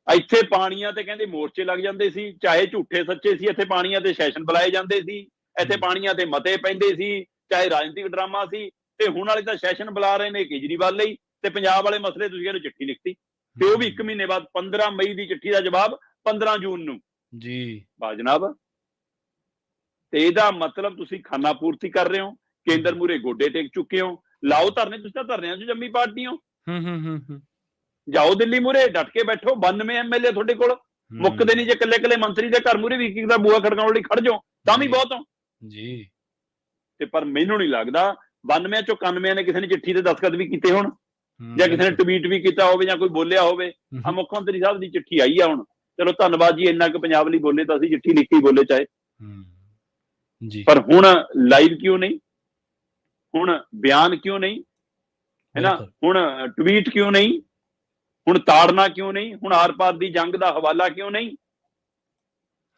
ਇੱਥੇ ਪਾਣੀਆਂ ਤੇ ਕਹਿੰਦੇ ਮੋਰਚੇ ਲੱਗ ਜਾਂਦੇ ਸੀ, ਚਾਹੇ ਝੂਠੇ ਸੱਚੇ ਸੀ। ਇੱਥੇ ਪਾਣੀਆਂ ਤੇ ਸੈਸ਼ਨ ਬੁਲਾਏ ਜਾਂਦੇ ਸੀ, ਇੱਥੇ ਪਾਣੀਆਂ ਤੇ ਮਤੇ ਪੈਂਦੇ ਸੀ, ਚਾਹੇ ਰਾਜਨੀਤਿਕ ਡਰਾਮਾ ਸੀ। ਤੇ ਹੁਣ ਵਾਲੇ ਤਾਂ ਸੈਸ਼ਨ ਬੁਲਾ ਰਹੇ ਨੇ ਕੇਜਰੀਵਾਲ ਲਈ, ਤੇ ਪੰਜਾਬ ਵਾਲੇ ਮਸਲੇ ਤੁਸੀਂ ਇਹਨੂੰ ਚਿੱਠੀ ਲਿਖਤੀ ਤੇ ਉਹ ਵੀ 1 ਮਹੀਨੇ ਬਾਅਦ। 15 ਮਈ ਦੀ ਚਿੱਠੀ ਦਾ ਜਵਾਬ 15 ਜੂਨ ਨੂੰ ਜੀ। ਵਾਹ ਜਨਾਬ। ਤੇ ਇਹਦਾ ਮਤਲਬ ਤੁਸੀਂ ਖਾਨਾ ਪੂਰਤੀ ਕਰ ਰਹੇ ਹੋ, ਕੇਂਦਰ ਮੂਰੇ ਗੋਡੇ ਟੇਕ ਚੁੱਕੇ ਹੋ। ਲਾਓ ਧਰਨੇ, ਤੁਸੀਂ ਤਾਂ ਧਰਨਿਆਂ 'ਚ ਜੰਮੀ ਪਾਰਟੀ ਹੋ। ਹੂੰ। ਜਾਓ ਦਿੱਲੀ ਮੂਹਰੇ ਡਟ ਕੇ ਬੈਠੋ, 92 ਐਮਐਲਏ ਤੁਹਾਡੇ ਕੋਲ, ਮੁੱਕਦੇ ਨਹੀਂ। ਜੇ ਇਕੱਲੇ ਮੰਤਰੀ ਦੇ ਘਰ ਮੂਹਰੇ ਵੀ ਇੱਕ ਦਾ ਬੂਹਾ ਖੜਕਾਉਣ ਲਈ ਖੜ ਜਾਓ ਤਾਂ ਵੀ ਬਹੁਤ ਹੋ ਜੀ। ਤੇ ਪਰ ਮੈਨੂੰ ਨਹੀਂ ਲੱਗਦਾ 92 ਚੋਂ 91 ਨੇ ਕਿਸੇ ਨੇ ਚਿੱਠੀ ਤੇ ਦਸਤਖਤ ਵੀ ਕੀਤੇ ਹੋਣ, ਜਾਂ ਕਿਸੇ ਨੇ ਟਵੀਟ ਵੀ ਕੀਤਾ ਹੋਵੇ, ਜਾਂ ਕੋਈ ਬੋਲਿਆ ਹੋਵੇ। ਆ ਮੁੱਖ ਮੰਤਰੀ ਸਾਹਿਬ ਦੀ ਚਿੱਠੀ ਆਈ ਆ ਹੁਣ, ਚਲੋ ਧੰਨਵਾਦ ਜੀ, ਇੰਨਾ ਕੁ ਪੰਜਾਬ ਲਈ ਬੋਲੇ ਤਾਂ ਅਸੀਂ ਚਿੱਠੀ ਲਿਖ ਕੇ ਬੋਲੇ ਚਾਹੇ, ਜੀ। ਪਰ ਹੁਣ ਲਾਈਵ ਕਿਉਂ ਨਹੀਂ, ਹੁਣ ਬਿਆਨ ਕਿਉਂ ਨਹੀਂ, ਹੈ ਨਾ, ਹੁਣ ਟਵੀਟ ਕਿਉਂ ਨਹੀਂ, ਹੁਣ ਤਾੜਨਾ ਕਿਉਂ ਨਹੀਂ, ਹੁਣ ਆਰ ਪਾਰ ਦੀ ਜੰਗ ਦਾ ਹਵਾਲਾ ਕਿਉਂ ਨਹੀਂ।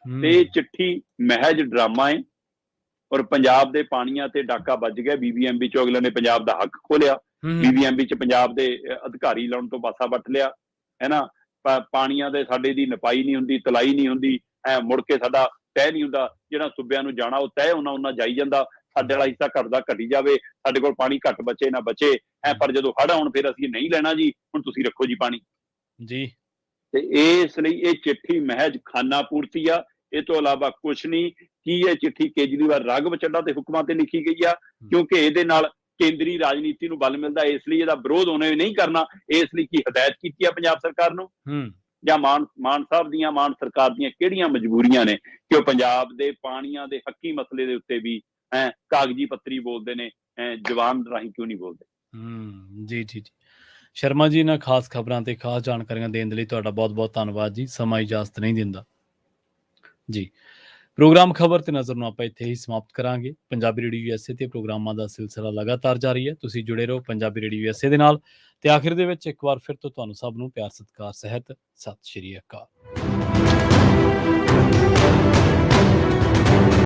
ਤੇ ਚਿੱਠੀ ਮਹਿਜ ਡਰਾਮਾ ਹੈ, ਔਰ ਪੰਜਾਬ ਦੇ ਪਾਣੀਆਂ ਤੇ ਡਾਕਾ ਵੱਜ ਗਿਆ। ਬੀਬੀਐਮਬੀ ਚੋਂ ਅਗਲੇ ਨੇ ਪੰਜਾਬ ਦਾ ਹੱਕ ਖੋਲਿਆ, ਬੀਬੀਐਮਬੀ ਚ ਪੰਜਾਬ ਦੇ ਅਧਿਕਾਰੀ ਲਾਉਣ ਤੋਂ ਪਾਸਾ ਵੱਟ ਲਿਆ, ਹੈ ਨਾ। ਪਾਣੀਆਂ ਦੇ ਸਾਡੇ ਦੀ ਨਪਾਈ ਨਹੀਂ ਹੁੰਦੀ, ਤਲਾਈ ਨਹੀਂ ਹੁੰਦੀ, ਮੁੜ ਕੇ ਸਾਡਾ ਤੈਅ ਨਹੀਂ ਹੁੰਦਾ। ਜਿਹੜਾ ਸੂਬਿਆਂ ਨੂੰ ਜਾਣਾ ਉਹ ਤੈਅ ਉਹਨਾਂ ਜਾਈ ਜਾਂਦਾ, ਸਾਡੇ ਵਾਲਾ ਹਿੱਸਾ ਘਟਦਾ ਘਟੀ ਜਾਵੇ, ਸਾਡੇ ਕੋਲ ਪਾਣੀ ਘੱਟ ਬਚੇ ਨਾ ਬਚੇ, ਪਰ ਜਦੋਂ ਹੜ੍ਹ ਆਉਣ ਫਿਰ ਅਸੀਂ ਨਹੀਂ ਲੈਣਾ ਜੀ, ਹੁਣ ਤੁਸੀਂ ਰੱਖੋ ਜੀ ਪਾਣੀ ਜੀ। ਤੇ ਇਸ ਲਈ ਇਹ ਚਿੱਠੀ ਮਹਿਜ ਖਾਨਾ ਪੂਰਤੀ ਆ, ਇਹ ਤੋਂ ਇਲਾਵਾ ਕੁਛ ਨਹੀਂ। ਕੀ ਇਹ ਚਿੱਠੀ ਕੇਜਰੀਵਾਲ ਰਾਘਵ ਚੱਡਾ ਤੇ ਹੁਕਮਾਂ ਤੇ ਲਿਖੀ ਗਈ ਆ, ਕਿਉਂਕਿ ਇਹਦੇ ਨਾਲ ਕੇਂਦਰੀ ਰਾਜਨੀਤੀ ਨੂੰ ਬਲ ਮਿਲਦਾ, ਇਸ ਲਈ ਇਹਦਾ ਵਿਰੋਧ ਉਹਨੇ ਨਹੀਂ ਕਰਨਾ। ਇਸ ਲਈ ਕੀ ਹਦਾਇਤ ਕੀਤੀ ਆ ਪੰਜਾਬ ਸਰਕਾਰ ਨੂੰ, ਜਾਂ ਮਾਨ ਸਾਹਿਬ ਦੀਆਂ, ਮਾਨ ਸਰਕਾਰ ਦੀਆਂ ਕਿਹੜੀਆਂ ਮਜਬੂਰੀਆਂ ਨੇ ਕਿ ਉਹ ਪੰਜਾਬ ਦੇ ਪਾਣੀਆਂ ਦੇ ਹੱਕੀ ਮਸਲੇ ਦੇ ਉੱਤੇ ਵੀ ਕਾਗਜ਼ੀ ਪੱਤਰੀ ਬੋਲਦੇ ਨੇ, ਜ਼ੁਬਾਨ ਰਾਹੀਂ ਕਿਉਂ ਨਹੀਂ ਬੋਲਦੇ। ਜੀ। ਸ਼ਰਮਾ ਜੀ, ਇਹਨਾਂ ਖਾਸ ਖਬਰਾਂ ਤੇ ਖਾਸ ਜਾਣਕਾਰੀਆਂ ਦੇਣ ਦੇ ਲਈ ਤੁਹਾਡਾ ਬਹੁਤ ਧੰਨਵਾਦ ਜੀ। ਸਮਾਂ ਇਜਾਜ਼ਤ ਨਹੀਂ ਦਿੰਦਾ ਜੀ। ਪ੍ਰੋਗਰਾਮ ਖਬਰ ਤੇ ਨਜ਼ਰ ਨੂੰ ਆਪਾਂ ਇੱਥੇ ਹੀ ਸਮਾਪਤ ਕਰਾਂਗੇ। ਪੰਜਾਬੀ ਰੇਡੀਓ USA ਤੇ ਪ੍ਰੋਗਰਾਮਾਂ ਦਾ ਸਿਲਸਿਲਾ ਲਗਾਤਾਰ ਜਾਰੀ ਹੈ। ਤੁਸੀਂ ਜੁੜੇ ਰਹੋ ਪੰਜਾਬੀ ਰੇਡੀਓ USA ਦੇ ਨਾਲ। ਤੇ ਆਖਿਰ ਦੇ ਵਿੱਚ ਇੱਕ ਵਾਰ ਫਿਰ ਤੋਂ ਤੁਹਾਨੂੰ ਸਭ ਨੂੰ ਪਿਆਰ ਸਤਿਕਾਰ ਸਹਿਤ ਸਤਿ ਸ਼੍ਰੀ ਅਕਾਲ।